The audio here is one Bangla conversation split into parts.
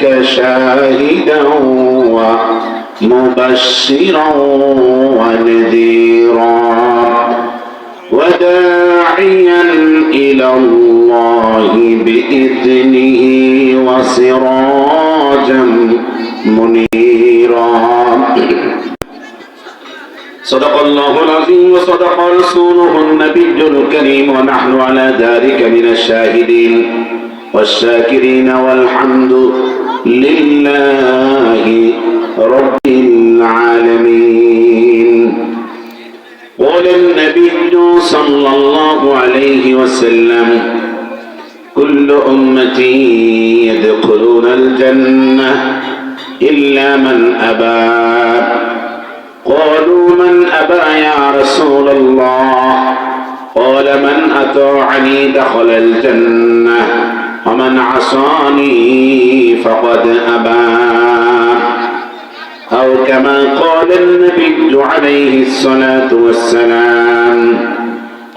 أرسلناك شاهدا ومبشرا ونذيرا وداعيا إلى الله بإذنه وسراجا منيرا. صدق الله العظيم وصدق رسوله النبي الكريم ونحن على ذلك من الشاهدين والشاكرين والحمد لله رب العالمين. قال النبي صلى الله عليه وسلم كل أمتي يدخلون الجنة إلا من أبى. قالوا من أبى يا رسول الله؟ قال من أطاعني دخل الجنة ومن عصاني فقد أبى. أو كما قال النبي عليه الصلاة والسلام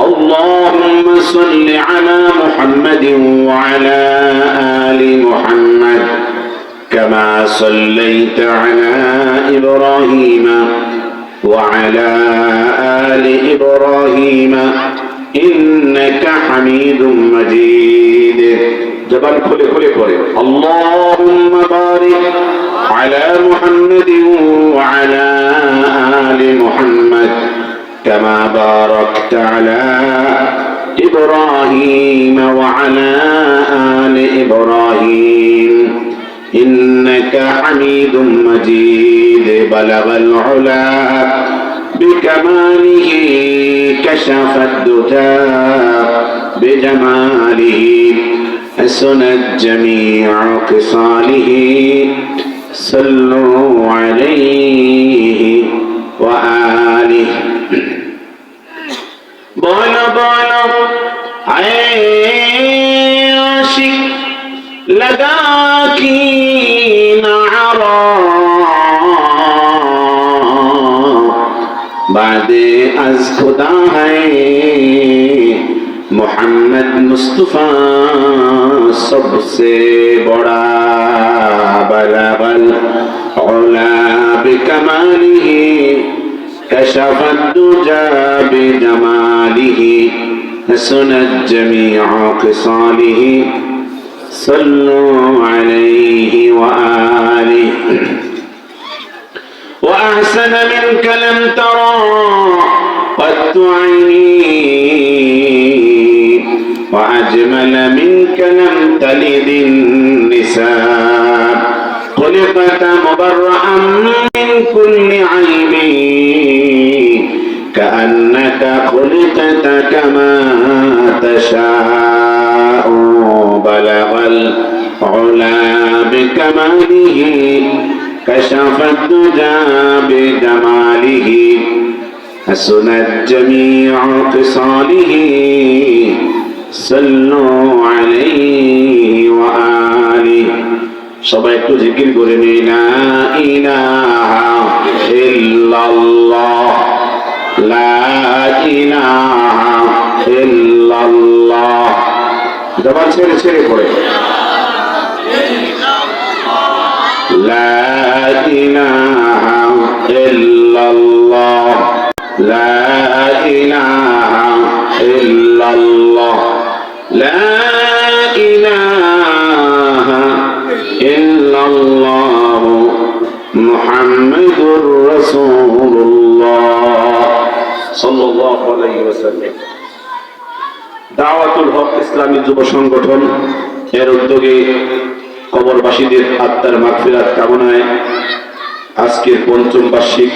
اللهم صل على محمد وعلى آل محمد كما صليت على إبراهيم وعلى آل إبراهيم إنك حميد مجيد. جبل খুলে খুলে পড়ে اللهم بارك على محمد وعلى آل محمد كما باركت على إبراهيم وعلى آل إبراهيم إنك حميد مجيد. بلغ العلا بكماله كشف الدجى بجماله حسنت جميع خصاله صلوا عليه وآله. بولا بولا عاشق لگا کی نعرا بعد از خدا ہے محمد مصطفیٰ سب سے بڑا. بلغ العلا بکمالہ کشف الدجى بجمالہ حسنت جميع خصاله صلوا عليه وآله. وأحسن منك لم ترى قط عيني وأجمل منك لم تلد النساء. خلقت مبرأ من كل عيب كأنك خلقت كما تشاء. بلغ العلا بكماله كشف الدجى بجماله حسنت جميع خصاله صلوا عليه وآله. সবাই একটু জিকির করে নিই লা ইলাহা ইল্লাল্লাহ লা ইলাহা ইল্লাল্লাহ. জবান ছেড়ে ছেড়ে পড়ে লা ইলাহা ইল্লাল্লাহ লা ইলাহা ইল্লাল্লাহ লা ইলাহা ইল্লাল্লাহ মুহাম্মাদুর রাসূলুল্লাহ সাল্লাল্লাহু আলাইহি ওয়াসাল্লাম। দাওয়াতুল হক ইসলামী যুব সংগঠন এর উদ্যোগে কবরবাসীদের আত্মার মাগফিরাত কামনায় আজকের পঞ্চম বার্ষিক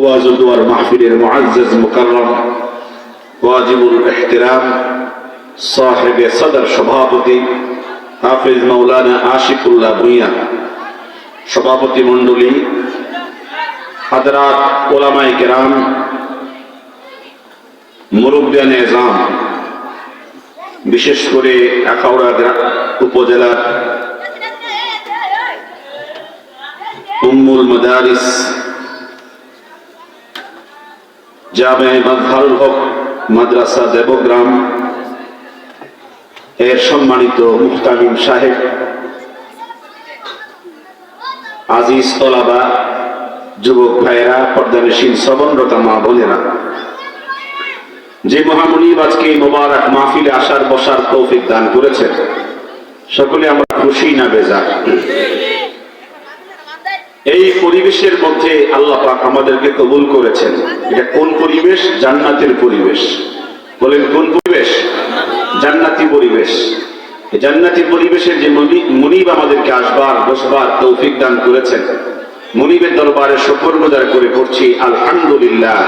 ওয়াজ ও দুআর মাহফিলের মুআজ্জাজ মুকাররম ওয়াজিবুল ইহতিরাম সাহেবে সদর সভাপতি হাফেজ মাওলানা আশিকুল্লাহ ভুঁইয়া, সভাপতি মণ্ডলী, হাজরাত ওলামায়ে কেরাম, মুরব্বিয়ানে এজাম, বিশেষ করে আখাউড়া উপজেলার উম্মুল মাদারিস জামে মাজহারুল হক মাদ্রাসা দেবগ্রাম এর সম্মানিত মুহতামিম সাহেব, আজিজ তলাবা, যুবক ভাইয়েরা, পর্দানশীল শ্রবণরতা মা বোনেরা, যে মহামনিব আজকে মোবারক মাহফিলে আসার বসার তৌফিক দান করেছেন, সকলে আমরা খুশি না বেজার? এই পরিবেশের মধ্যে আল্লাহ পাক আমাদেরকে কবুল করেছেন। এটা কোন পরিবেশ? জান্নাতের পরিবেশ। বলেন কোন পরিবেশ? জান্নাতি পরিবেশ। জান্নাতি পরিবেশের যে মুনিব আমাদেরকে আসবার বসবার তৌফিক দান করেছেন, মুনিবের দরবারে শুকরগুজার করে পড়ছি আলহামদুলিল্লাহ।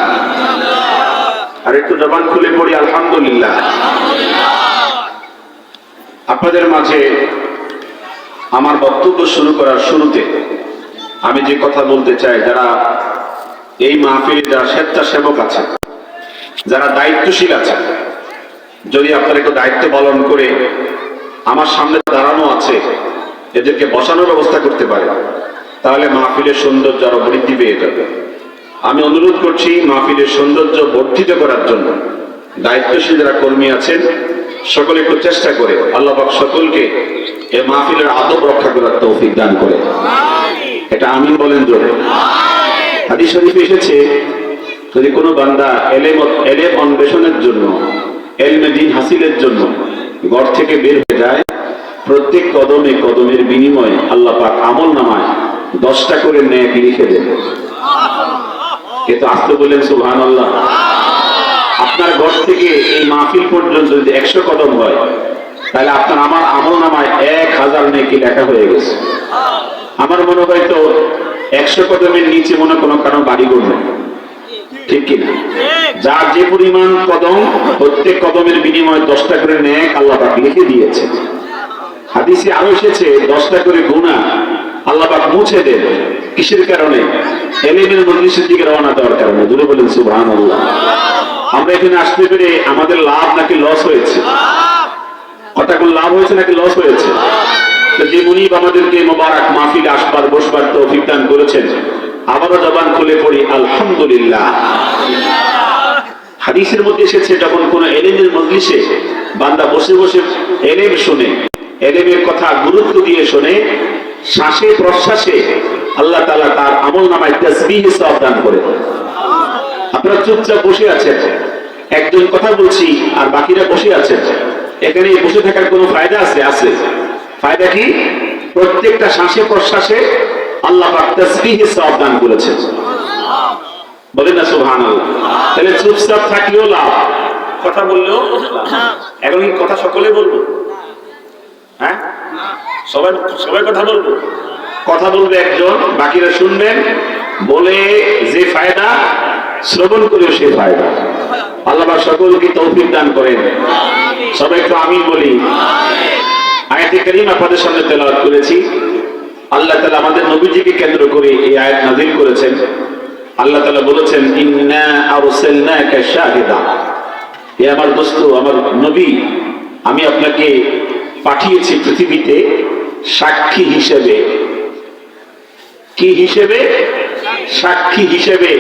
আর একটু জবান খুলে পড়ি আলহামদুলিল্লাহ। আপনাদের মাঝে আমার বক্তব্য শুরু করার শুরুতে আমি যে কথা বলতে চাই, যারা এই মাহফিলে যারা স্বেচ্ছাসেবক আছে, যারা দায়িত্বশীল আছে, যদি আপনারা একটু দায়িত্ব পালন করে আমার সামনে দাঁড়ানো আছে এদেরকে বসানোর ব্যবস্থা করতে পারে, তাহলে মাহফিলের সৌন্দর্য আরো বৃদ্ধি পেয়ে যাবে। আমি অনুরোধ করছি মাহফিলের সৌন্দর্য বর্ধিত করার জন্য দায়িত্বশীল যারা কর্মী আছেন সকলে একটু চেষ্টা করে আল্লাহ পাক সকলকে এই মাহফিলের আদব রক্ষা করার তৌফিক দান করে। এটা আমিন বলেন জোরে। হাদিস শরীফে এসেছে, যদি কোনো বান্দা এলেম অন্বেষণের জন্য, এলমে দ্বীন হাসিলের জন্য ঘর থেকে বের হয়ে যায়, প্রত্যেক কদমে কদমের বিনিময়ে আল্লাহ পাক আমল নামায় 10টা করে নেক লিখে দেন। কিন্তু আসতে বললেন সুবহানাল্লাহ। আপনার ঘর থেকে এই মাহফিল পর্যন্ত যদি 100 কদম হয়, তাহলে আপনার আমার আমল নামায় 1000 নেকি লেখা হয়ে গেছে। আমার মনে হয় তো 100 কদমের নিচে মনে কোনো কারণ বাড়ি করবে, ঠিক কিনা? যার যে পরিমাণ কদম, প্রত্যেক কদমের বিনিময়ে 10টা করে নেক আল্লাহ পাক লিখে দিয়েছে। হাদিসে আরো এসেছে 10টা করে গুনাহ আল্লাহ পাক মুছে দেন। কিসের কারণে? এলেমের মজলিসের দিকে রওনা দেওয়ার কারণে। জোরে বলেন সুবহানাল্লাহ। আমরা এখানে আসতে পেরে আমাদের লাভ নাকি লস হয়েছে? কথাগুলো লাভ হয়েছে নাকি লস হয়েছে? যে মুনিব আমাদেরকে মোবারক মাহফিলে আসবার বসবার তৌফিক দান করেছেন, আবারও জবান খুলে পড়ি আলহামদুলিল্লাহ। হাদিসের মধ্যে এসেছে, যখন কোন এলেমের মজলিসে বান্দা বসে বসে এলেম শুনে, এলেমের কথা গুরুত্ব দিয়ে শুনে, শ্বাসে প্রশ্বাসে আল্লাহ তাআলা তার আমল নামায় তাসবিহ সওয়াব দান করে। আপনারা চুপচাপ বসে আছেন, একজন কথা বলছি আর বাকিরা বসে আছেন, এখানে বসে থাকার কোনো ফায়দা আছে? আছে। ফায়দা কি? প্রত্যেকটা শ্বাসে প্রশ্বাসে আল্লাহ পাক তাসবিহ সওয়াব দান করেছেন। বলেন না সুবহানাল্লাহ। তাহলে চুপচাপ থাকলেও লাভ, কথা বললেও লাভ। এখন কি কথা সকলে বলবো? হ্যাঁ, সবাই কথা বলবো। কথা বলবে একজন, বাকিরা শুনবেন, বলে যে ফায়দা শ্রবণ করে সে ফায়দা। আল্লাহ পাক সকলকে তৌফিক দান করেন। সবাই একটু আমিন বলি। আয়াতে কারিমা আপনাদের সামনে তেলাওয়াত করেছি। আল্লাহ তাআলা আমাদের নবীজিকে কেন্দ্র করে এই আয়াত নাযিল করেছেন। আল্লাহ তাআলা বলেছেন, ইন্না আরসালনাকা শাহিদা, হে আমার দোস্ত, আমার নবী, আমি আপনাকে পাঠিয়েছি পৃথিবীতে সাক্ষী হিসেবে। কি হিসেবে? সাক্ষী হিসেবে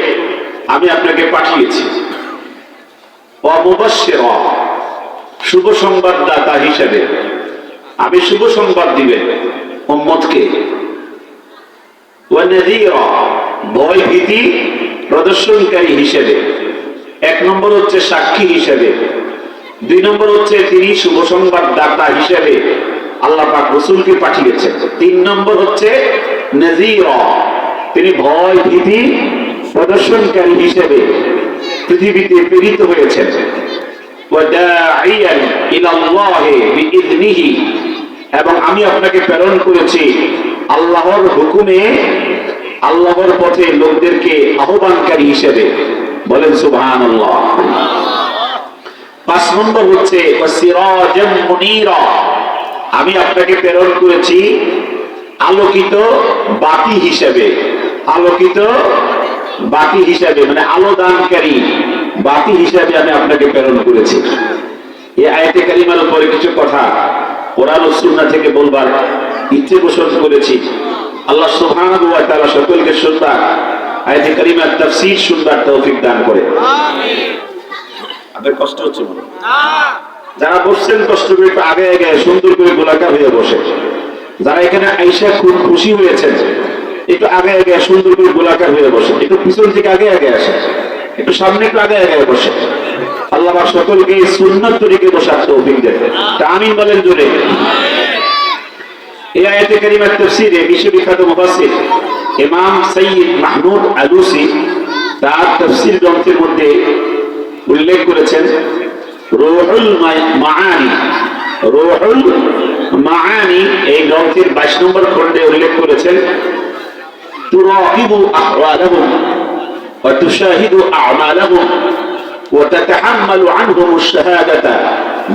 আমি আপনাকে পাঠিয়েছি। ওয়া মুবাশশিরা, শুভ সংবাদদাতা হিসেবে আমি শুভ সংবাদ দিবেন উম্মতকে। ওয়া নাযীরা, ভয় ভীতি প্রদর্শনকারী হিসেবে। 1 নম্বর হচ্ছে সাক্ষী হিসেবে, 2 নম্বর হচ্ছে তিনি শুভ সংবাদদাতা হিসেবে আল্লাহ পাক রাসূলকে পাঠিয়েছেন। 3 নম্বর হচ্ছে নাযীরা, তিনি ভয় ভীতি প্রদর্শনকারী হিসেবে পৃথিবীতে প্রেরিত হয়েছেন। ওয়া দাঈয়ান ইলাল্লাহি বিইذনিহি, এবং আমি আপনাকে প্রেরণ করেছি আল্লাহর হুকুমে, আল্লাহর পথে লোকদেরকে আহ্বানকারী হিসেবে। বলেন সুবহানাল্লাহ। 5 নম্বর হচ্ছে ওয়াসিরাজাম মুনীরা, আমি আপনাকে প্রেরণ করেছি আলোকিত বাতি হিসেবে। আলোকিত বাতি হিসেবে মানে আলো দানকারী বাতি হিসেবে আমি আপনাকে প্রেরণ করেছি। এই আয়াতে কারিমার উপরে কিছু কথা কোরআন ও সুন্নাহ থেকে বলবার ইচ্ছে পোষণ করেছি। আল্লাহ সুবহানাহু ওয়া তাআলা সকলকে শুনবার, আয়াতে কারিমার তাফসীর শুনবার তৌফিক দান করে। আমিন। আপনাদের কষ্ট হচ্ছে মনে? না, যারা বসছেন কষ্ট করে একটু আগে আগে সুন্দর করে গোলাকার হয়ে বসে। যারা এখানে আইসা খুব খুশি হয়েছেন একটু আগে আগে সুন্দর করে গোলাকার হয়ে বসে, একটু পিছন থেকে আগে আগে আসে, একটু সামনে একটু আগে আগে বসে। আল্লাহ পাক সকলকে এই সুন্নাত তরিকে বসার তৌফিক দেন। তা আমিন বলেন জোরে। এই আয়াতে কারিমার তাফসীরে বিশ্ববিখ্যাত মুফাসসির ইমাম সৈয়দ মাহমুদ আলুসি তার তাফসীর গ্রন্থের মধ্যে উল্লেখ করেছেন রুহুল মাআনি। রুহুল মাআনি এই গ্রন্থের 22 নম্বর খণ্ডে উল্লেখ করেছেন তুরাকিবু আহওয়ালাহুম ওয়া তুশাহিদু আ'মালাহুম ওয়া তাতাহাম্মালু আনহুম আশ-শাহাদাতা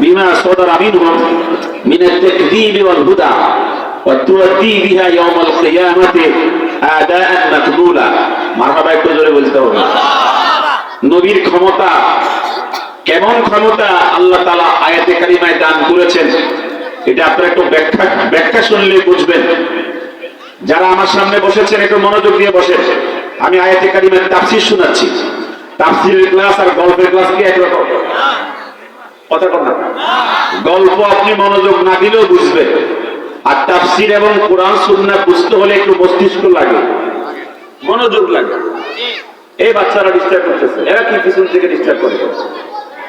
বিমা সাদারা মিনহুম মিন আত-তাকযীব ওয়াল হুদা ওয়া তুআদ্দি বিহা ইয়াওমাল কিয়ামাতি আদাআন মাকবুলা। মারহাবা, একটু জোরে বলতে হবে। নবীর ক্ষমতা, কেমন ক্ষমতা আল্লাহ তাআলা আয়াতে কারিমায় দান করেছেন, এটা আপনারা একটু ব্যাখ্যা শুনলে বুঝবেন। যারা আমার সামনে বসেছেন একটু মনোযোগ দিয়ে বসেন। আমি আয়াতে কারিমার তাফসীর শোনাচ্ছি। তাফসীরের ক্লাস আর গল্পের ক্লাস কি একরকম? কথা বল না। গল্প আপনি মনোযোগ না দিলেও বুঝবেন, আর তাফসীর এবং কোরআন সুন্নাহ বুঝতে হলে একটু মস্তিষ্ক লাগে, মনোযোগ লাগে। এই বাচ্চারা ডিস্টার্ব করতেছে, এরা কি পিছন থেকে ডিস্টার্ব করে?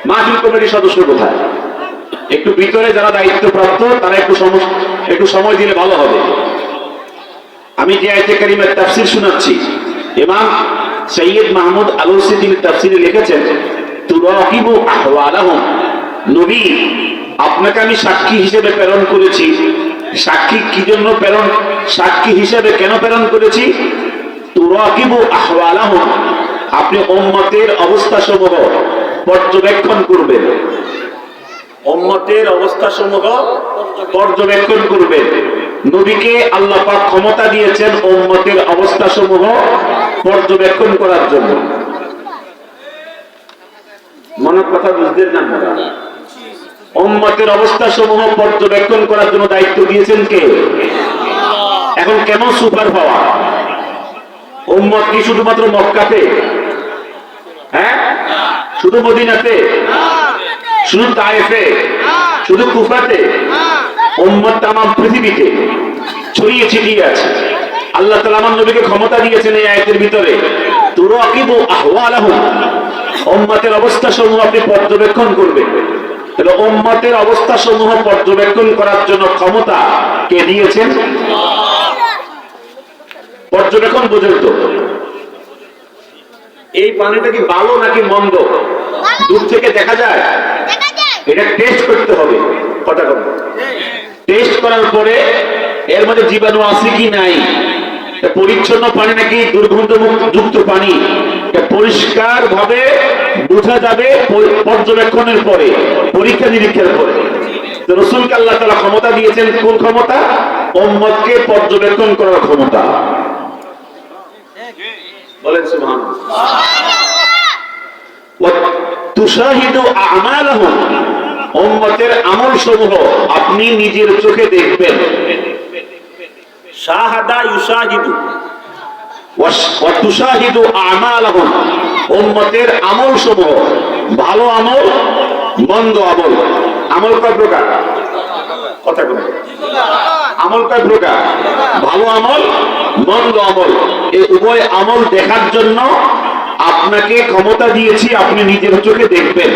মাহফিল কমিটির সদস্য কোথায়? একটু ভিতরে যারা দায়িত্বপ্রাপ্ত তারা একটু সময় দিলে ভালো হবে। আমি যে আয়াতে কারিমার তাফসীর শোনাচ্ছি, ইমাম সৈয়দ মাহমুদ আলুসি তিনি তাফসীরে লিখেছেন তুরাকিবু আহওয়ালাহুম। নবী, আপনাকে আমি সাক্ষী হিসেবে প্রেরণ করেছি। সাক্ষী কি জন্য প্রেরণ? সাক্ষী হিসেবে কেন প্রেরণ করেছি? তুরাকিবু আহওয়ালাহুম, আপনি উম্মতের অবস্থাসমূহ পর্যবেক্ষণ করবেন। উম্মতের অবস্থাসমূহ পর্যবেক্ষণ করবেন। নবীকে আল্লাহ পাক ক্ষমতা দিয়েছেন উম্মতের অবস্থাসমূহ পর্যবেক্ষণ করার জন্য। মনের কথা বুঝতেন না? উম্মতের অবস্থাসমূহ পর্যবেক্ষণ করার জন্য দায়িত্ব দিয়েছেন কে? এখন কেমন সুপার পাওয়ার? উম্মত কি শুধুমাত্র মক্কাতে? হ্যাঁ, শুধু মদিনাতে? শুধু তায়েফে? শুধু কুফাতে? উম্মত তামাম পৃথিবীতে ছড়িয়ে ছিটিয়ে আছে। আল্লাহ তাআলা আমার নবীকে ক্ষমতা দিয়েছেন এই আয়াতের ভিতরে তুরাকিবু আহওয়ালাহুম, উম্মতের অবস্থাসমূহ আপনি পর্যবেক্ষণ করবেন। তাহলে উম্মতের অবস্থাসমূহ পর্যবেক্ষণ করার জন্য ক্ষমতা কে দিয়েছেন? পর্যবেক্ষণ বুঝেন তো? এই পানিটা কি ভালো নাকি মন্দ দূর থেকে দেখা যায়? এটা টেস্ট করতে হবে। কথা বলুন। টেস্ট করার পরে এর মধ্যে জীবাণু আছে কি নাই, পরিচ্ছন্ন পানি নাকি দুর্গন্ধ যুক্ত পানি, পরিষ্কার ভাবে বোঝা যাবে পর্যবেক্ষণের পরে, পরীক্ষা নিরীক্ষার পরে। তো রাসূলকে আল্লাহ তাআলা ক্ষমতা দিয়েছেন কোন ক্ষমতা? উম্মতকে পর্যবেক্ষণ করার ক্ষমতা। বলেন সুবহানাল্লাহ। ওয়া তুশাহিদু আ'মালাহুম, উম্মতের আমলসমূহ আপনি নিজের চোখে দেখবেন। শাহাদা ইউশাহিদু ওয়া তুশাহিদু আ'মালাহুম, উম্মতের আমলসমূহ, ভালো আমল মন্দ আমল। আমল কয় প্রকার? কথা বলেন। আমল কয় প্রকার? ভালো আমল মন্দ আমল। এই উভয় আমল দেখার জন্য আপনাকে ক্ষমতা দিয়েছি, আপনি নিজের চোখে দেখবেন।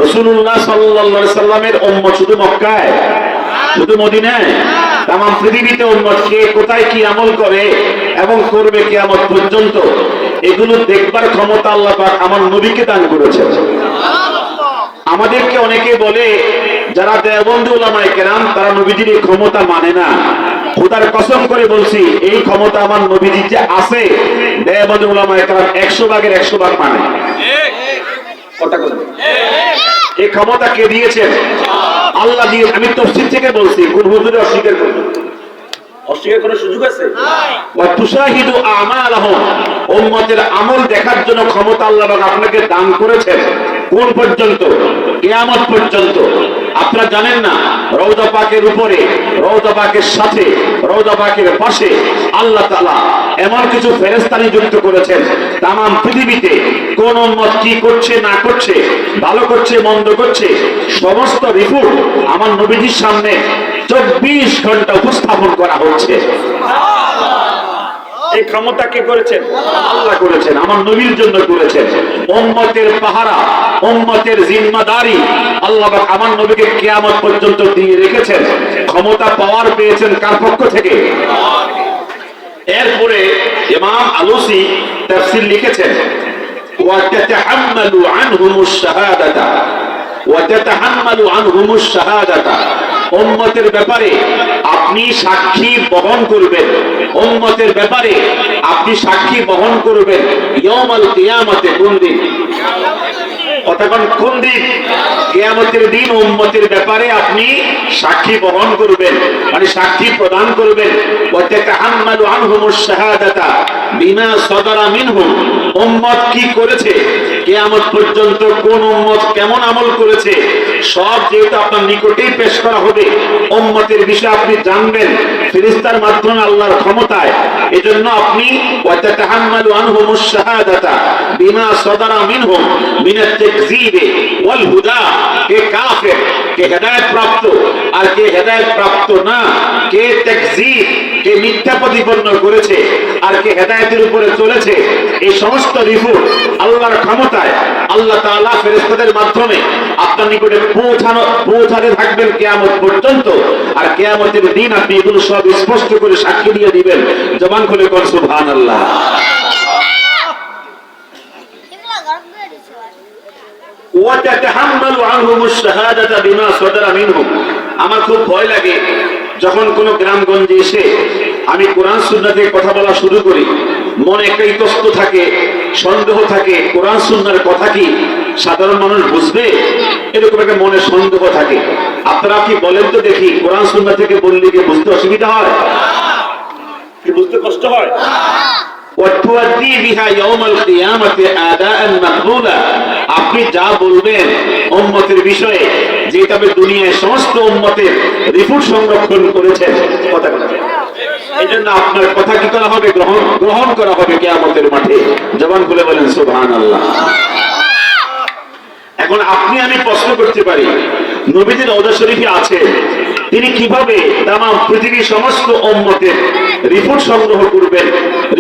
রাসূলুল্লাহ সাল্লাল্লাহু আলাইহি সাল্লামের উম্মত শুধু মক্কায়, শুধু মদিনায়, তামাম পৃথিবীতে উম্মত কে কোথায় কি আমল করে এবং করবে কিয়ামত পর্যন্ত, এগুলো দেখবার ক্ষমতা আল্লাহ পাক আমার নবীকে দান করেছেন। আমাদেরকে অনেকে বলে যারা দেওবন্দি উলামায়ে কেরাম, তারা নবীজির এই ক্ষমতা মানে না। খোদার কসম করে বলছি, এই ক্ষমতা আমার নবীজির যে আছে, দেওবন্দি উলামায়ে কেরাম 100 ভাগের 100 ভাগ মানে। কথা বলেন। এই ক্ষমতা কে দিয়েছেন? আল্লাহ দিয়ে। আমি তাফসীর থেকে বলছি, কোন হুজুরে অস্বীকার করবে? অস্বীকার করার সুযোগ আছে? ওয়া তুশাহিদু আ'মালাহুম, উম্মতের আমল দেখার জন্য ক্ষমতা আল্লাহ পাক আপনাকে দান করেছেন। কোন পর্যন্ত? কিয়ামত পর্যন্ত। আপনারা জানেন না, রওজা পাকের উপরে, রওজা পাকের সাথে, রওজা পাকের পাশে আল্লাহ তাআলা এমন কিছু ফেরেশতা নিযুক্ত করেছেন, তামাম পৃথিবীতে কোন উম্মত কি করছে না করছে, ভালো করছে মন্দ করছে, সমস্ত রিপোর্ট আমার নবীজির সামনে 24 ঘন্টা উপস্থাপন করা হচ্ছে। এই ক্ষমতা কে করেছেন? আল্লাহ করেছেন, আমার নবীর জন্য করেছেন। উম্মতের পাহারা, উম্মতের জিম্মাদারি আল্লাহ পাক আমার নবীকে কিয়ামত পর্যন্ত দিয়ে রেখেছেন। ক্ষমতা পাওয়ার পেয়েছেন কার পক্ষ থেকে? এরপরে ইমাম আলুসি তাফসীর লিখেছেন ওয়া তাতাহাম্মালু আনহুমুশ শাহাদাতা ওয়া তাতাহাম্মালু আনহুমুশ শাহাদাতা, উম্মতের ব্যাপারে আপনি সাক্ষী বহন করবেন, উম্মতের ব্যাপারে আপনি সাক্ষী বহন করবেন ইয়াউমাল কিয়ামতে। কোন দিন? কতক্ষণ? কোন দিন? কিয়ামতের দিন উম্মতের ব্যাপারে আপনি সাক্ষী বহন করবেন, মানে সাক্ষী প্রদান করবেন। ওয়া তাতাহাম্মালু আনহুমুশ শাহাদাতা বিমা সাদারা মিনহুম, উম্মত কি করেছে কিয়ামত পর্যন্ত, কোন উম্মত কেমন আমল করেছে, সব যেহেতু আপনার নিকটেই পেশ করা হবে, উম্মতের বিষয়ে আপনি জানবেন ফেরেশতার মাধ্যমে আল্লাহর ক্ষমতায়। এজন্য আপনি ওয়া তাতাহাম্মালু আনহুমুশ শাহাদাতা বিমা সাদারা মিনহুম মিনাত তাকযীব ওয়াল হুদা, কে কাফের, কে হেদায়েত প্রাপ্ত আর কে হেদায়েত প্রাপ্ত না, কে তাকযীব, কে মিথ্যা প্রতিপন্ন করেছে আর কে হেদায়েতের উপরে চলেছে, এই সমস্ত রিপোর্ট আল্লাহর ক্ষমতায় আল্লাহ তাআলা ফেরেশতাদের মাধ্যমে আপনার নিকটে পৌঁছাতে থাকবেন কিয়ামত পর্যন্ত। আর কিয়ামতের দিন আপনি এগুলো সব স্পষ্ট করে সাক্ষী দিয়ে দিবেন। জবান খুলে কোন সুবহানাল্লাহ। ওয়া তাতাহাম্মালু আনহুমুশ শাহাদাতা বিমা সাদারা মিনহুম। আমার খুব ভয় লাগে যখন কোন গ্রামগঞ্জে এসে আমি কোরআন সুন্নাহ থেকে কথা বলা শুরু করি, মনে একটা ইতস্ত থাকে, সন্দেহ থাকে, কোরআন সুন্নাহর কথা কি সাধারণ মানুষ বুঝবে, এরকম একটা মনে সন্দেহ থাকে। আপনারা কি বলেন তো দেখি, কোরআন সুন্নাহ থেকে বললে কি বুঝতে অসুবিধা হয়? কি বুঝতে কষ্ট হয়? আপনি যা বলবেন উম্মতের বিষয়ে, যে তবে দুনিয়ায় সমস্ত উম্মতের রিপোর্ট সংরক্ষণ করেছেন, কথা বলেন। এই জন্য আপনার কথা কি করা হবে? গ্রহণ করা হবে কিয়ামতের মাঠে। জবান খুলে বলেন সুবহানাল্লাহ। এখন আপনি আমি প্রশ্ন করতে পারি, নবীজির রওজা শরীফে আছে, তিনি কিভাবে তাম পৃথিবীর সমস্ত উম্মতের রিপোর্ট সংগ্রহ করবেন,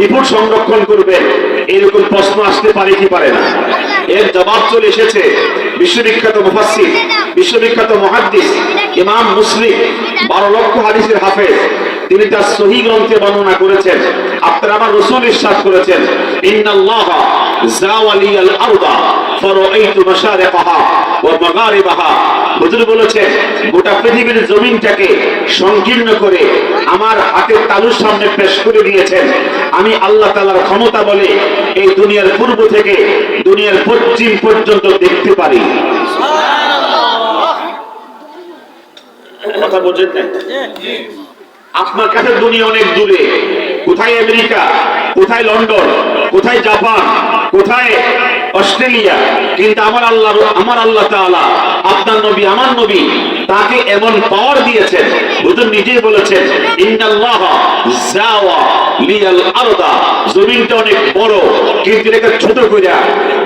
রিপোর্ট সংরক্ষণ করবেন? এরকম প্রশ্ন আসতে পারে কি পারে না? এর জবাব চলে এসেছে বিশ্ববিখ্যাত মুফাসসির, বিশ্ববিখ্যাত মুহাদ্দিস ইমাম মুসলিম, 12 লক্ষ হাদিসের হাফেজ, তিনি তার সহিহ গ্রন্থে বর্ণনা করেছেন। আপনারা আমার রাসূল ইরশাদ করেছেন, ইন্নাল্লাহা জাওয়ালিয়াল আরদা ফারাআইতু মাশারিকাহা ওয়া মাগারিবাহা। হুজুর বলেছেন, গোটা পৃথিবীর জমিনটাকে সংকীর্ণ করে আমার হাতের তালুর সামনে পেশ করে দিয়েছেন। আমি আল্লাহ তাআলার ক্ষমতা বলে এই দুনিয়ার পূর্ব থেকে দুনিয়ার পশ্চিম পর্যন্ত দেখতে পারি। কথা বোঝেন না? আপনার কাছে দুনিয়া অনেক দূরে, কোথায় আমেরিকা, কোথায় লন্ডন, কোথায় জাপান, কোথায় অস্ট্রেলিয়া, কিন্তু আমার আল্লাহ তাআলা, আপনার নবী, আমার নবী, তাকে এমন পাওয়ার দিয়েছেন। হুজুর নিজেই বলেছেন, ইন্নাল্লাহা জাওয়া লিয়াল আরদা, জমিনটা অনেক বড়, কিন্তু এটাকে ছোট কইরা,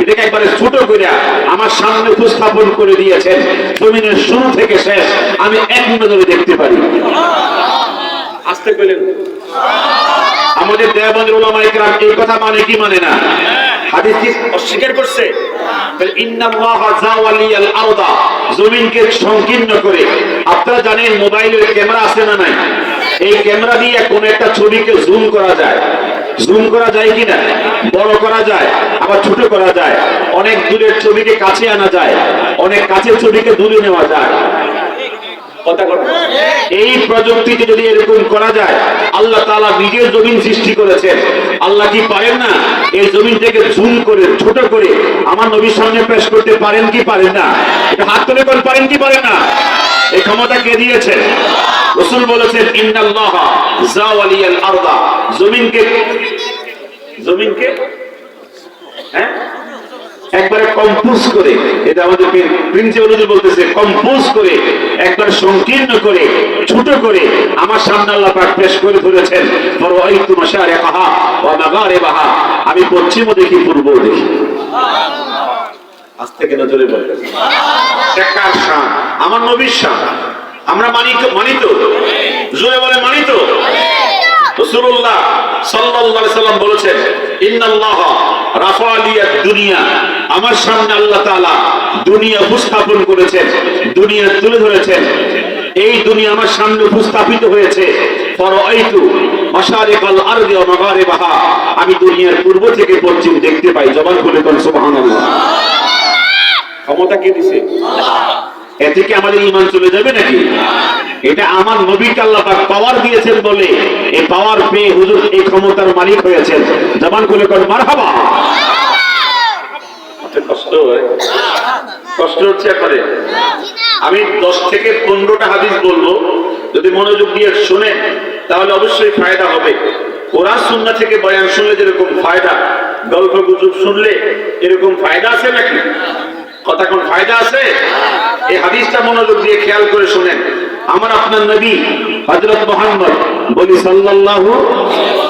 এটাকে একবারে ছোট কইরা আমার সামনে উপস্থাপন করে দিয়েছেন। জমিনের শুরু থেকে শেষ আমি এক নজরে দেখতে পারি। আসতে কইলেন আমাদের দেওবন্দের উলামায়ে কেরাম এই কথা মানে কি মানে না? হাদিস কি অস্বীকার করছে? ইন্নাল্লাহা জাওয়ালিয়াল আরদা, জমিনকে সংকীর্ণ করে। আপনারা জানেন মোবাইলের ক্যামেরা আছে না নাই? এই ক্যামেরা দিয়ে কোন একটা ছবিকে জুম করা যায়, জুম করা যায় কিনা, বড় করা যায়, আবার ছোট করা যায়, অনেক দূরের ছবিকে কাছে আনা যায়, অনেক কাছের ছবিকে দূরে নেওয়া যায়। এই প্রযুক্তিতে যদি এরকম করা যায়, আল্লাহ তাআলা নিজের জমিন সৃষ্টি করেছেন, আল্লাহ কি পারেন না এই জমিন থেকে জুম করে ছোট করে আমার নবীর সামনে পেশ করতে পারেন কি পারেন না? এটা হাত তুলে বল, পারেন কি পারেন না? এই ক্ষমতা কে দিয়েছে? রাসূল বলেছেন, ইন্নাল্লাহা জাওয়ালিয়াল আরদা, জমিনকে হ্যাঁ একবারে কম্পোজ করে, এটা আমাদের প্রিন্সিপাল বলতেছে, কম্পোজ করে একবার সংকীর্ণ করে ছোট করে আমার সামনে আল্লাহ পাক পেশ করে ধরেছেন। ফারাআইতু মাশারিকাহা ওয়া মাগারিবাহা, আমি পশ্চিমও দেখি পূর্বও দেখি। আজ থেকে নজরে বলে কার শান? আমার নবীর শান। আমরা মানি তো? জোরে বলে মানি তো? রাসূলুল্লাহ সাল্লাল্লাহু আলাইহি সাল্লাম বলেছেন, ইন্নাল্লাহ রাফা লিয়াদ দুনিয়া, আমার সামনে আল্লাহ তাআলা দুনিয়া উপস্থাপন করেছেন, দুনিয়া তুলে ধরেছেন। এই দুনিয়া আমার সামনে উপস্থাপিত হয়েছে। ফারাআইতু মাশারিকাল আরদি ওয়া মাগারিবাহা, আমি দুনিয়ার পূর্ব থেকে পশ্চিম দেখতে পাই। জবান খুলে বলেন সুবহানাল্লাহ। ক্ষমতা কে দিয়েছে? এ থেকে আমাদের ঈমান চলে যাবে নাকি? এটা আমার নবীকে আল্লাহ পাক পাওয়ার দিয়েছেন বলে এই পাওয়ার পেয়ে হুজুর এই ক্ষমতার মালিক হয়েছেন। জবান খুলে বলেন মারহাবা। কষ্ট হয়, কষ্ট হচ্ছে করে। আমি 10 থেকে 15টা হাদিস বলবো, যদি মনোযোগ দিয়ে শুনেন তাহলে অবশ্যই ফায়দা হবে। কোরআন সুন্নাহ থেকে বয়ান শুনলে যেরকম ফায়দা, গল্প গুজব শুনলে এরকম ফায়দা আছে নাকি? কথা কোন ফায়দা আছে? এই হাদিসটা মনোযোগ দিয়ে খেয়াল করে শুনেন। আমার আপনার নবী হযরত মুহাম্মদ বলি সাল্লাল্লাহু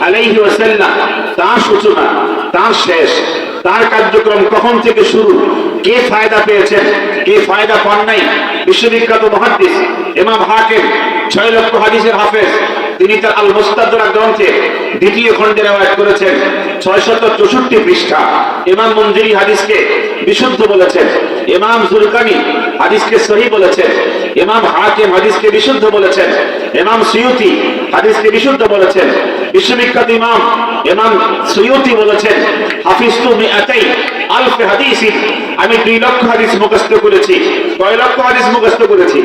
আলাইহি ওয়াসাল্লাম, তার সূচনা, তার শেষ, তার কার্যক্রম কখন থেকে শুরু, কে ফায়দা পেয়েছেন, কে ফায়দা পান নাই। বিশ্ববিখ্যাত মুহাদ্দিস ইমাম হাকিম 6 লক্ষ হাদিসের হাফেজ, তিনি তার আল মুস্তাদরাক গ্রন্থে দ্বিতীয় খণ্ডে রওয়ায়াত করেছেন 664 পৃষ্ঠা। ইমাম মুনজিরি হাদিসকে বিশুদ্ধ বলেছেন, ইমাম জুরকানি হাদিসকে সহিহ বলেছেন, ইমাম হাকিম হাদিসকে বিশুদ্ধ বলেছেন, ইমাম সুয়ুতি হাদিসকে বিশুদ্ধ বলেছেন। বিশ্ববিখ্যাত ইমাম সুয়ুতি বলেছেন, হাফিজতু মিআতাই আলফ হাদিসিন, আমি 2 লক্ষ হাদিস মুখস্থ করেছি। কয় লক্ষ হাদিস মুখস্থ করেছি?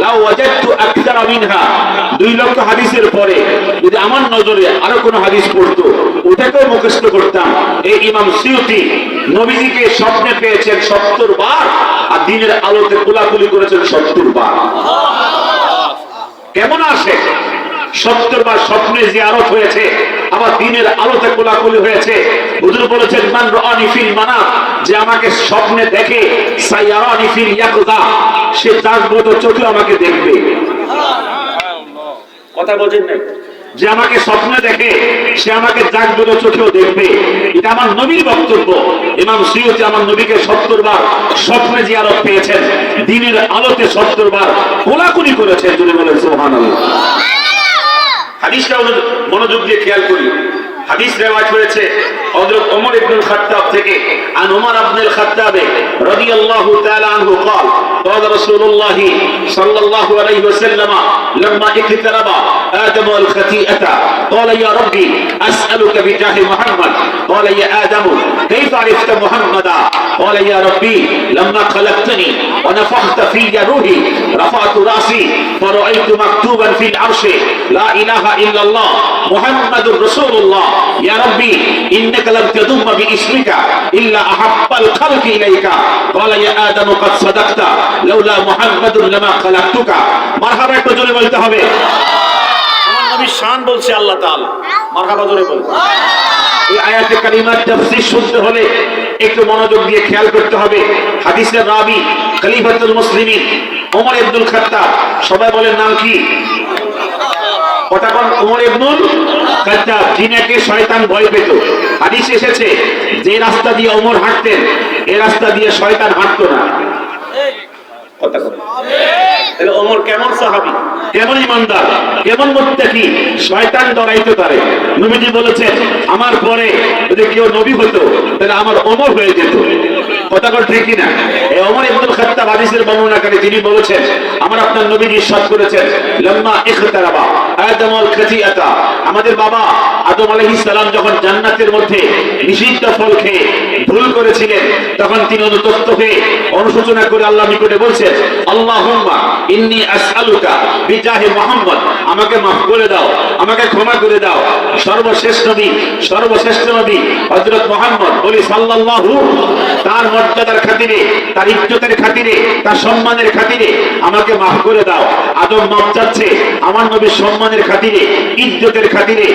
লাউ ওয়াজাদতু আকতারা মিনহা, 2 লক্ষ হাদিসের পরে যদি আমার নজরে আরো কোনো হাদিস পড়তো ওটাকেও মুখস্থ করতাম। এই ইমাম সুয়ুতি নবীজিকে স্বপ্নে পেয়েছেন 70 বার, আর দিনের আলোতে কোলাকুলি করেছেন 70 বার। কেমন আসে? 70 বার স্বপ্নে জিয়ারত হয়েছে, আবার দিনের আলোতে কোলাকুলি হয়েছে। হুজুর বলেছেন, মান রাআনি ফিল মানাম, যে আমাকে স্বপ্নে দেখে, সায়ারানি ফিল ইয়াকযা, সে জাগ্রত চোখে আমাকে দেখবে। কথা বোঝেন না? যে আমাকে স্বপ্নে দেখে সে আমাকে জাগ্রত চোখেও দেখবে। এটা আমার নবীর বক্তব্য। ইমাম সুয়ুতি আমার নবীকে 70 বার স্বপ্নে জিয়ারত পেয়েছেন, দিনের আলোতে 70 বার কোলাকুলি করেছেন। যদি বলেন সুবহানাল্লাহ। হাদিসটা মনোযোগ দিয়ে খেয়াল করি। হাদিস রিওয়ায়াত হয়েছে হযরত ওমর ইবনে খাত্তাব থেকে, আন ওমর ইবনে খাত্তাব রাদিয়াল্লাহু তাআলা আনহু قال قال رسول الله صلى الله عليه وسلم لما اقترب آدم الخطيئة قال يا ربي أسألك بجاه محمد قال يا آدم كيف عرفت محمدا قال يا ربي لما خلقتني ونفخت في روحي رفعت رأسي فرأيت مكتوبا في العرش لا إله إلا الله محمد رسول الله يا ربي إنك لم تضم باسمك إلا أحب الخلق إليك قال يا آدم قد صدقت لولا محمد لما خلقتك। মারহাবা একটু জোরে বলতে হবে। আমার নবীর শান বলছে আল্লাহ তাআলা, মারহাবা জোরে বল। এই আয়াতে কালিমার তাফসীর শুনতে হলে একটু মনোযোগ দিয়ে খেয়াল করতে হবে। হাদিসের রাবী খলিফাতুল মুসলিমিন ওমর ইবনুল খাত্তাব, সবাই বলেন নাম কি? কথা কোন? ওমর ইবনুল খাত্তাব, যিনাকে শয়তান ভয় পেত। হাদিস এসেছে যে রাস্তা দিয়ে ওমর হাঁটতেন এই রাস্তা দিয়ে শয়তান হাঁটতো না। কথা কোন? তাহলে ওমর কেমন সাহাবী, কেমন ইমানদার, কেমন মুত্তাকি, শয়তান ডরাইতো তারে। নবীজি বলেছেন, আমার পরে যদি কেউ নবী হতো তাহলে আমার ওমর হয়ে যেত। কথা বল ঠিক কিনা? এই ওমর ইবনুল খাত্তাব হাদিসের বর্ণনাকারী, তিনি বলেছেন আমার আপনার নবীজি ইরশাদ করেছেন, লাম্মা ইখতারাবা আদমুল খাতিআতা, আমাদের বাবা আদম আলাইহিস সালাম যখন জান্নাতের মধ্যে নিষিদ্ধ ফল খেয়ে ভুল করেছিলেন, তখন তিনি অনুতপ্ত হয়ে অনুশোচনা করে আল্লাহর নিকটে বলছেন, আল্লাহুম্মা ইন্নী আসআলুকা বিজাহি মুহাম্মদ, আমাকে মাফ করে দাও, আমাকে ক্ষমা করে দাও। সর্বশ্রেষ্ঠ নবী হযরত মুহাম্মদ বলি সাল্লাল্লাহু, তার মর্যাদার খাতিরে, তার ইজ্জতের খাতিরে, তার সম্মানের খাতিরে আমাকে মাফ করে দাও। আদম মাফ চাচ্ছে আমার নবীর সম্মানের খাতিরে, ইজ্জতের খাতিরে।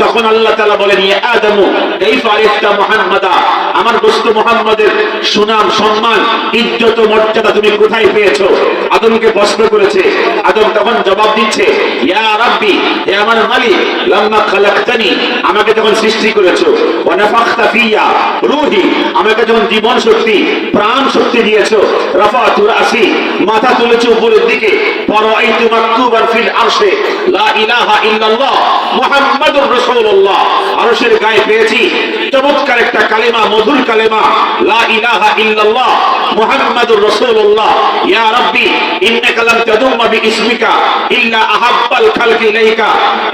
তখন আল্লাহ তাআলা বলেন, ইয়া আদমু কাইফা আরিফতা মুহাম্মাদা, আমার দোস্ত মুহাম্মাদের সুনাম সম্মান ইজ্জত মর্যাদা তুমি কোথায় পেয়েছো? আদমকে প্রশ্ন করেছে। আদম তখন জবাব দিচ্ছে, ইয়া রাব্বি, হে আমার মালিক, লাম্মা খালাকতানি, আমাকে যখন সৃষ্টি করেছো, ওয়া নাফাখতা ফিয়া রূহি, আমাকে যখন জীবন শক্তি প্রাণ শক্তি দিয়েছো, রাফাতু রাসি, মাথা তুলেছো উপরের দিকে, ফারাআইতু মাকতুবান ফিল আরশে লা ইলাহা ইল্লাল্লাহ মুহাম্মাদুর রাসূলুল্লাহ, আরশের গায়ে পেয়েছি চমৎকার একটা কালেমা, মধুর কালেমা, লা ইলাহা ইল্লাল্লাহ মুহাম্মাদুর রাসূলুল্লাহ। ইয়া রাব্বি ইন্নাকা লাম তাদুম্মা বিইসমিকা ইল্লা আহাব্বাল খালকি ইলাইকা,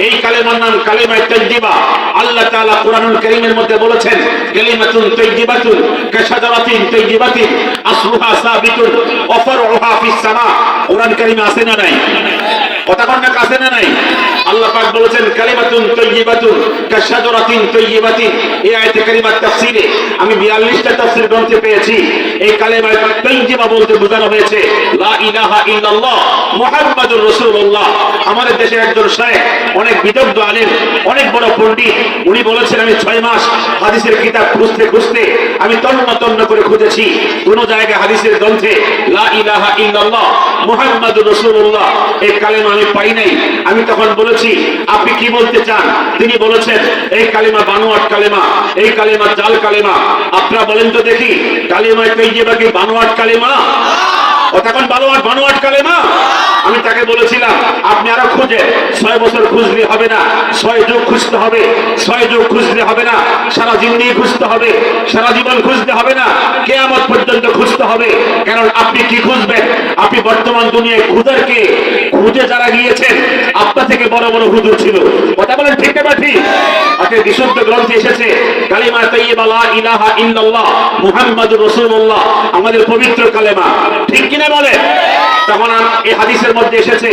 এই কালেমার নাম কালেমায়ে তাইয়্যিবা। আল্লাহ তাআলা কুরআনুল কারীমের মধ্যে বলেছেন, কালিমাতুন তাইয়্যিবাতুন কাশাজারাতিন তাইয়্যিবাতিন আসলুহা সাবিতুন ওয়া ফারউহা ফিস সামা। কুরআন কারীমে আছে না নাই? কথা কোন না আছে না নাই? আল্লাহ পাক বলেছেন কালিমাতুন তাইয়্যিবাতুন কাশাজারাতিন তাইয়্যিবাতিন। এই আয়াতে কারিমার তাফসীরে আমি 42টা তাফসীর গ্রন্থে পেয়েছি, এই কালেমা তাইয়্যিবা বলতে বোঝানো হয়েছে লা ইলাহা ইল্লাল্লাহ মুহাম্মাদুর রাসূলুল্লাহ। আমাদের দেশের একজন শায়েখ, অনেক বিদগ্ধ আলেম, অনেক বড় পণ্ডিত, উনি বলেছেন আমি 6 মাস হাদিসের কিতাব খুঁজতে খুঁজতে আমি তন্ন করে খুঁজেছি, কোন জায়গায় হাদিসের গ্রন্থে লা ইলাহা ইল্লাল্লাহ মুহাম্মাদুর রাসূলুল্লাহ এই কালেমা আমি পাই নাই। আমি তখন বলেছি আপনি কি বলতে চান? তিনি বলেছেন এই কালেমা বানোয়াট কালেমা, এই কালেমা জাল কালেমা। আপনারা বলেন তো দেখি, কালেমা তাইয়্যিবা কি বানোয়াট কালেমা? তখন বানোয়াট কালেমা। আমি তাকে বলেছিলাম আপনি আরো খুঁজে, 6 বছর খুঁজলে হবে না, 6 যুগ খুঁজতে হবে, 6 যুগ খুঁজলে হবে না, সারা জিন্দেগি খুঁজতে হবে, সারা জীবন খুঁজতে হবে না, কিয়ামত পর্যন্ত খুঁজতে হবে। কারণ আপনি কি খুঁজবেন? আপনি বর্তমান দুনিয়ায় খুঁজারকে খুঁজে যারা গিয়েছেন আপনার থেকে বড় বড় হুজুর ছিল। কথা বলেন ঠিক না ঠিক? আজকে বিশুদ্ধ গ্রন্থে এসেছে কালিমা তাইয়্যিবা লা ইলাহা ইল্লাল্লাহ মুহাম্মাদুর রাসূলুল্লাহ, আমাদের পবিত্র কালেমা, ঠিক কিনা বলে? তখন এই হাদিসের মধ্যে এসেছে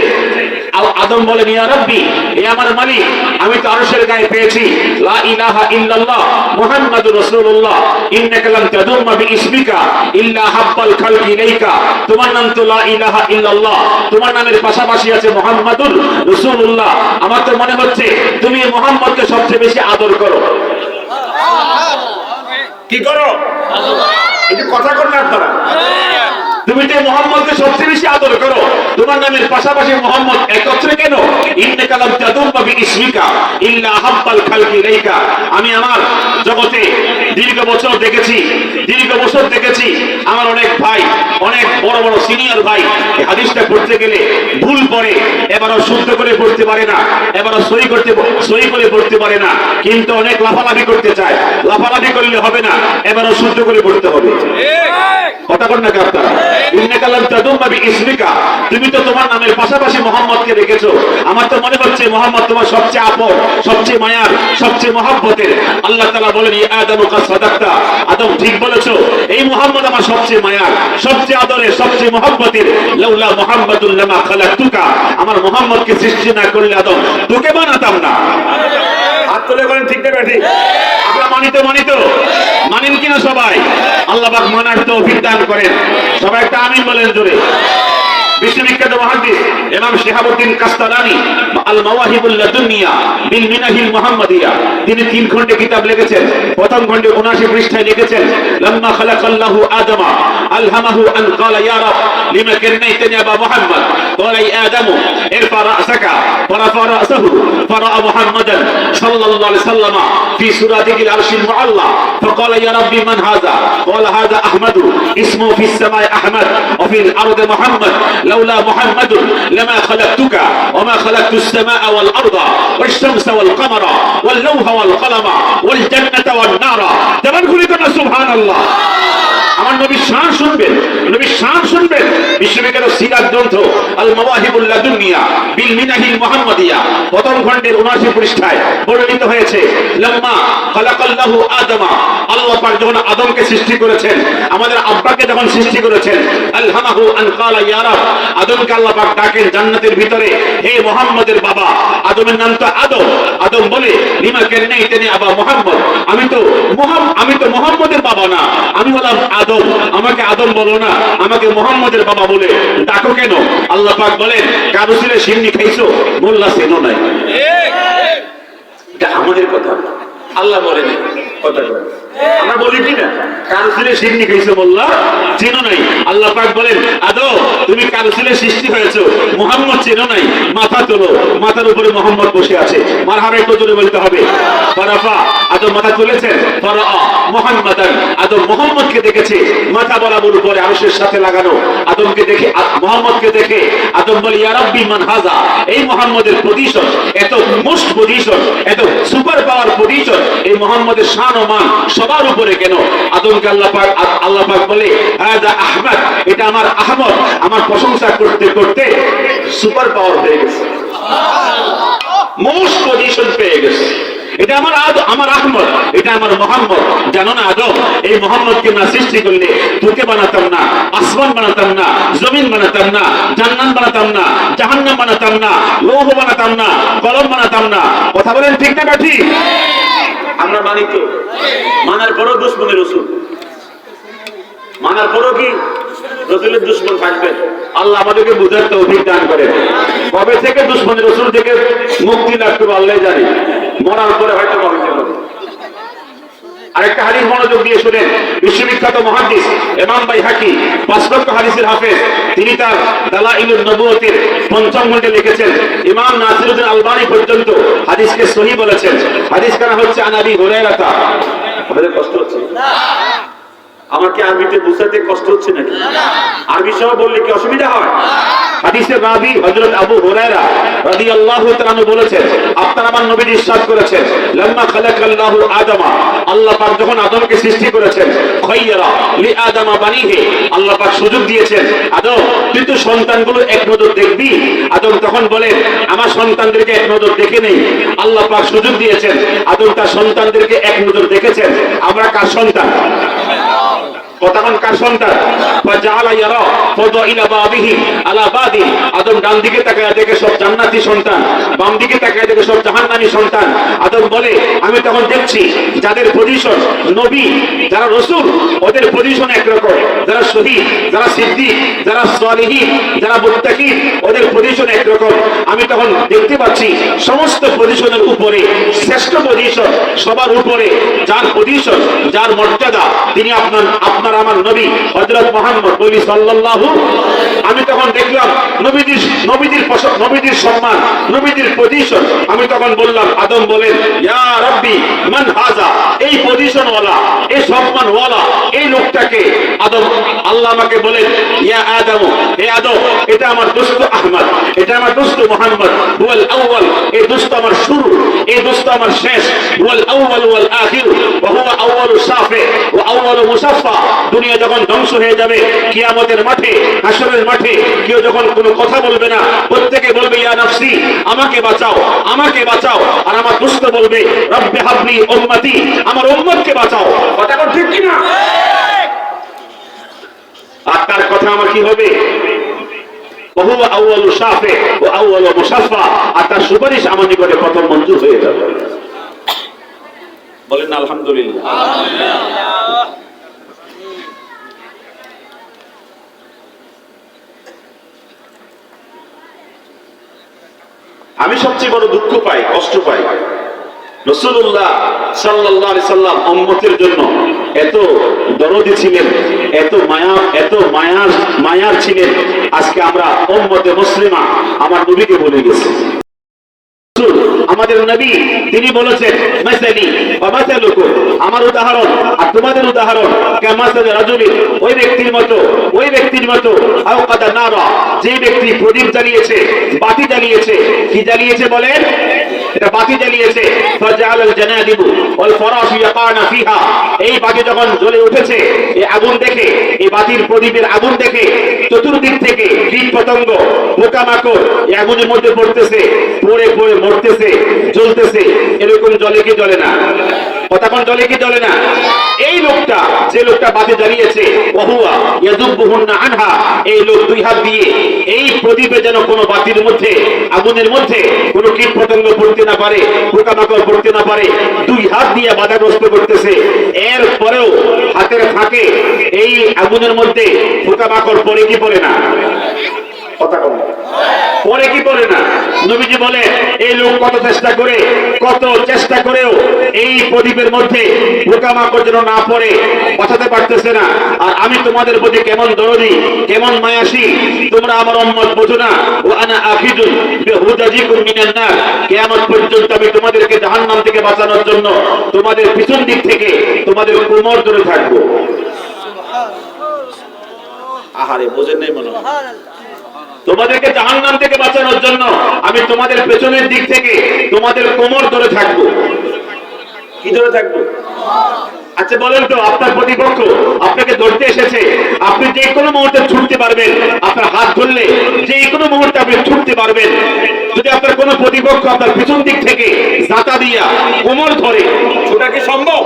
আদম বলেন, ইয়া রাব্বি, হে আমার মালিক, আমি তো আরশের গায়ে পেয়েছি লা ইলাহা ইল্লাল্লাহ মুহাম্মাদুর রাসূলুল্লাহ, ইন্নাকা লাম তাদুম্মা বিইসমিকা ইল্লা হাব্বাল খালকি ইলাইকা, তোমার নাম তো লা ইলাহা ইল্লাল্লাহ, তোমার নামের পাশাপাশি আছে মুহাম্মাদুর রাসূলুল্লাহ। আমার তো মনে হচ্ছে তুমি মুহাম্মদকে সবচেয়ে বেশি আদর করো। কি করো? এই যে কথা কর না আপনারা, তুমি যে মুহাম্মদকে সবচেয়ে বেশি আদর করো, তোমার নামের পাশাপাশি মুহাম্মদ একত্রে কেন? ইন্নাকা লাম তাদুম্মা বিইসমিকা ইল্লা হাব্বাল খালকি ইলাইকা। আমি আমার জগতে দীর্ঘ বছর দেখেছি আমার অনেক ভাই, অনেক বড় বড় সিনিয়র ভাই এই হাদিসটা পড়তে গেলে ভুল পড়ে, এবারও শুদ্ধ করে পড়তে পারে না, এবারও সহি করে পড়তে পারে না, কিন্তু অনেক লাফালাফি করতে চায়। লাফালাফি করলে হবে না, এবারও শুদ্ধ করে পড়তে হবে। কথা বল না আপনারা, ইন্নাকা লাম তাদুম্মা বিইসমিকা, তুমি তো তোমার নামের পাশাপাশি মুহাম্মদকে রেখেছো। আমার তো মনে হচ্ছে মুহাম্মদ তোমার সবচেয়ে আপন, সবচেয়ে মায়ার, সবচেয়ে মহব্বতের। আল্লাহ তাআলা বলেন, ইয়া আদমু কাদ সাদাকতা, আদম ঠিক বলেছো, এই মুহাম্মদ আমার সবচেয়ে মায়ার, সবচেয়ে আদরের, সবচেয়ে মহব্বতের। লাউলা মুহাম্মাদুন লামা খালাকতুকা, আমার মুহাম্মদকে সৃষ্টি না করলে আদম তোকে বানাতাম না। হাত তুলে বলেন ঠিক না ঠিক? আপনারা মানিত মানেন কিনা সবাই? আল্লাহ পাক মানার তৌফিক দান করেন। সবাই একটা আমিন বলেন জোরে। বিশ্ববিখ্যাত মুহাদ্দিস ইমাম শিহাবুদ্দিন কাস্তালানি আল মাওয়াহিবুল লাদুনিয়া বিল মিনাহিল মুহাম্মাদিয়া, তিনি 3 খণ্ডে কিতাব লিখেছেন। প্রথম খণ্ডে 79 পৃষ্ঠায় লিখেছেন, লাম্মা খালাকাল্লাহু আদামা আলহামাহু আন ক্বালা ইয়া রাব লিমা কান্নাইতানি আবা মুহাম্মদ, ক্বালা ইয়া আদামু ইরফা রাসাকা ফারাফা রাসাহু ফারা মুহাম্মাদান সাল্লাল্লাহু আলাইহি ওয়াসাল্লাম ফি সুরাতিল আরশিল মুআল্লা فقال يا ربي من هذا؟ قال هذا احمد اسمه في السماء احمد وفي الارض محمد لولا محمد لما خلقتك وما خلقت السماء والارض والشمس والقمر واللوح والقلم والجنه والنار। تمام كلنا سبحان الله। আমার নবীর শান শুনবেন, নবীর শান শুনবেন। বিশ্ববিখ্যাত সিরাত গ্রন্থ আল মাওয়াহিবুল লাদুনিয়া বিল মিনাহিল মুহাম্মাদিয়া প্রথম খণ্ডের 79 পৃষ্ঠায় বর্ণিত হয়েছে, লাম্মা খালাকাল্লাহু আদামা, আল্লাহ পাক যখন আদমকে সৃষ্টি করেছেন, আমাদের আব্বাকে যখন সৃষ্টি করেছেন, আলহামাহু আন ক্বালা ইয়া রাব, আদমকে আল্লাহ পাক ডাকেন জান্নাতের ভিতরে, হে মুহাম্মদের বাবা। আদমের নাম তো আদম। আদম বলে, লিমা কান্নাইতানি আবা মুহাম্মদ, আমি তো মুহাম্মদের বাবা না, আমি হলাম আদম, আমাকে আদম বলো না, আমাকে মুহাম্মদের বাবা বলে ডাকো কেন? আল্লাহ পাক বলেন, কারো ছেলে সিন্নি খাইছো, মোল্লা সেনো নাই। এটা আমাদের কথা, আল্লাহ বলেন কথা বলেন। আমরা বলি কি না কার ছেলে সিন্নি খাইছে বললা চেনো নাই। আল্লাহ পাক বলেন আদম তুমি কার ছেলে সৃষ্টি হয়েছো, মুহাম্মদ চেনো নাই, মাথা তোলো। মাথার উপরে মুহাম্মদ বসে আছে। মারহাবা একটু জোরে বলতে হবে। ফারাফা আদম মাথা তুলেছেন, ফারা মুহাম্মাদান আদম মুহাম্মদকে দেখেছে মাথা বরাবর উপরে আরশের সাথে লাগানো। আদমকে দেখে মুহাম্মদকে দেখে আদম বলে ইয়া রাব্বি মান হাযা, এই মুহাম্মদের পজিশন এত মোস্ট পজিশন, এত সুপার পাওয়ার পজিশন, এই মুহাম্মদের শান ও মান সবার উপরে কেন? আদমকে আল্লাহ পাক বলে হাযা আহমদ, এটা আমার আহমদ। আমার প্রশংসা করতে করতে সুপার পাওয়ার হয়ে গেছে, মোস্ট পজিশন পেয়ে গেছে। এটা আমার আহমদ, এটা আমার মোহাম্মদ। জানো না আদম এই মোহাম্মদকে না সৃষ্টি করলে তোকে বানাতাম না, আসমান বানাতাম না, জমিন বানাতাম না, জান্নাত বানাতাম না, জাহান্নাম বানাতাম না, লৌহ বানাতাম না, কলম বানাতাম না। কথা বলেন ঠিক না ঠিক? আমরা মানি তো, মানার পরও দুশ্মনের রসুল, মানার পরও কি রসুলের দুশ্মন থাকবে। আল্লাহ আমাদেরকে বুঝার তৌফিক দান করেন। কবে থেকে দুশ্মনের রসুল থেকে মুক্তি লাভ করবো আল্লাহ জানে, মরার পরে হয়তো হইতে পারে। আরেকটা হাদিস মনোযোগ দিয়ে শুনেন। বিশ্ববিখ্যাত মুহাদ্দিস ইমাম বাইহাকি ৫ লক্ষ হাদিসের হাফেজ, তিনি তার দালাইলুন নবুয়তের ৫ম খণ্ডে লিখেছেন ইমাম নাসিরউদ্দিন আলবানী পর্যন্ত হাদিসকে সহিহ বলেছেন। হাদিস কানা হচ্ছে আন আবি হুরায়রা। আমাদের কষ্ট হচ্ছে না? আমার কি আরবিতে বুঝাতে কষ্ট হচ্ছে নাকি? আরবি সহ বললে কি অসুবিধা হয়? হাদিসের রাবী হযরত আবু হুরায়রা রাদিয়াল্লাহু তাআলা আনহু বলেছেন আপনার আমার নবীজি ইরশাদ করেছেন লাম্মা খালাকাল্লাহু আদামা, আল্লাহ পাক যখন আদমকে সৃষ্টি করেছেন, খায়রা লি আদামা বানিহি, আল্লাহ পাক সুযোগ দিয়েছেন আদম তুই তো সন্তানগুলো এক নজর দেখবি। আদম তখন বলেন আমার সন্তানদেরকে এক নজর দেখে নেই। আল্লাহ পাক সুযোগ দিয়েছেন, আদম তার সন্তানদেরকে এক নজর দেখেছেন। আমরা কার সন্তান? কতক্ষণ কার সন্তান? আদম ডান দিকে তাকায় দেখে সব জান্নাতি সন্তান, বাম দিকে তাকায় দেখে সব জাহান্নামী সন্তান। আদম বলে আমি তখন দেখছি যাদের পজিশন নবী, যারা রসুল, ওদের পজিশন একরকম, যারা শহীদ, যারা সিদ্দিক, যারা সালিহিন, যারা মুত্তাকিন, ওদের পজিশন একরকম। আমি তখন দেখতে পাচ্ছি সমস্ত পজিশনের উপরে শ্রেষ্ঠ পজিশন, সবার উপরে যার পজিশন, যার মর্যাদা, তিনি আপনার আমার নবী হযরত মুহাম্মদ বলি সাল্লাল্লাহু। আমি তখন দেখলাম নবীজির সম্মান, নবীজির পজিশন। আমি তখন বললাম, আদম বলেন ইয়া রাব্বি মান হাযা, এই পজিশন ওয়ালা, এই সম্মান ওয়ালা এই লোকটাকে। আদম আল্লাহ আমাকে বলেন ইয়া আদম, হে আদম এটা আমার দোস্ত আহমদ, এটা আমার দোস্ত মুহাম্মদ। হুয়াল আউয়াল, এই দোস্ত আমার শুরু, এই দোস্ত আমার শেষ। হুয়াল আউয়াল ওয়াল আখির ওয়া হুয়া আউয়ালু শাফি ওয়া আউয়ালু মুশাফফা। দুনিয়া যখন ধ্বংস হয়ে যাবে, কিয়ামতের মাঠে, হাসরের মাঠে কেউ যখন কোনো কথা বলবে না, প্রত্যেকে বলবে ইয়া নাফসি, আমাকে বাঁচাও, আমাকে বাঁচাও। আর আমার দোস্ত বলবে রব্বি হাবলি উম্মতি, আমার উম্মতকে বাঁচাও। কথা ঠিক কি না? আর তার কথা আমার কি হবে? ওহুয়া আউয়ালু শাফি ওয়া আউয়ালু মুশাফফা, আর তার সুপারিশ আমার নিকটে প্রথম মঞ্জুর হয়ে যাবে। বলেন আলহামদুলিল্লাহ। আমি সবচেয়ে বড় দুঃখ পাই, কষ্ট পাই, রাসূলুল্লাহ সাল্লাল্লাহু আলাইহি সাল্লাম উম্মতের জন্য এত দরদি ছিলেন, এত মায়ার ছিলেন। আজকে আমরা উম্মতে মুসলিমা আমার নবীকে ভুলে গেছি। আমাদের নবী তিনি বলেছেন মাসালি ওয়া মাসালুকুম, আমার উদাহরণ আর তোমাদের উদাহরণ কামাসালি রাজুলি, ওই ব্যক্তির মতো আওকাদা নারা, যে ব্যক্তি প্রদীপ জ্বালিয়েছে, বাতি জ্বালিয়েছে। কি জ্বালিয়েছে বলেন? এটা বাতি জ্বালিয়েছে। ফাজালাল জানাদিবু ওয়াল ফারাশু ইয়াকানা ফিহা, এই বাতি যখন জ্বলে উঠেছে, এই আগুন দেখে, এই বাতির প্রদীপের আগুন দেখে চতুর্দিক থেকে কীট পতঙ্গ, পোকামাকড় এই আগুনের মধ্যে পড়তেছে, পড়ে পড়ে মরতেছে, জ্বলতেছে। এরকম জ্বলে কি জ্বলে না? কতক্ষণ জ্বলে কি জ্বলে না? এই লোকটা, যে লোকটা বাতি জ্বালিয়েছে, ওহুয়া ইয়াযুবুহুন্না আনহা, এই লোক দুই হাত দিয়ে এই প্রদীপে যেন কোনো বাতির মধ্যে, আগুনের মধ্যে কোনো কীট পতঙ্গ পড়তে না পারে, পোকামাকড় পড়তে না পারে, দুই হাত দিয়ে বাধাগ্রস্ত করতেছে। এরপরেও হাতের ফাঁকে এই আগুনের মধ্যে পোকামাকড় পড়ে কি পড়ে না? কথা বলে পরে কি করে না? নবীজি বলে এই লোক কত চেষ্টা করেও এই প্রদীপের মধ্যে পোকামাকড় যেন না পড়ে বাঁচাতে পারতেছে না। আর আমি তোমাদের প্রতি কেমন দরদি, কেমন মায়াসী, তোমরা আমার উম্মত বোঝো না। ওয়া আনা আখিদুন বিহুদাজিকুম মিনান নার, কিয়ামত পর্যন্ত আমি তোমাদেরকে জাহান্নাম থেকে বাঁচানোর জন্য তোমাদের পিছন দিক থেকে তোমাদের কোমর ধরে থাকবো। আহারে বোঝেন নাই মনে হয়? তোমাদেরকে জাহান্নাম থেকে বাঁচানোর জন্য আমি তোমাদের পেছনের দিক থেকে তোমাদের কোমর ধরে থাকবো। কি ধরে থাকবো? আচ্ছা বলেন তো, আপনার প্রতিপক্ষ আপনাকে ধরতে এসেছে, আপনি যে কোনো মুহূর্তে ছুটতে পারবেন। আপনার হাত ধরলে যে কোনো মুহূর্তে আপনি ছুটতে পারবেন। যদি আপনার কোনো প্রতিপক্ষ আপনার পিছন দিক থেকে জাতা দিয়া কোমর ধরে, ওটা কি সম্ভব?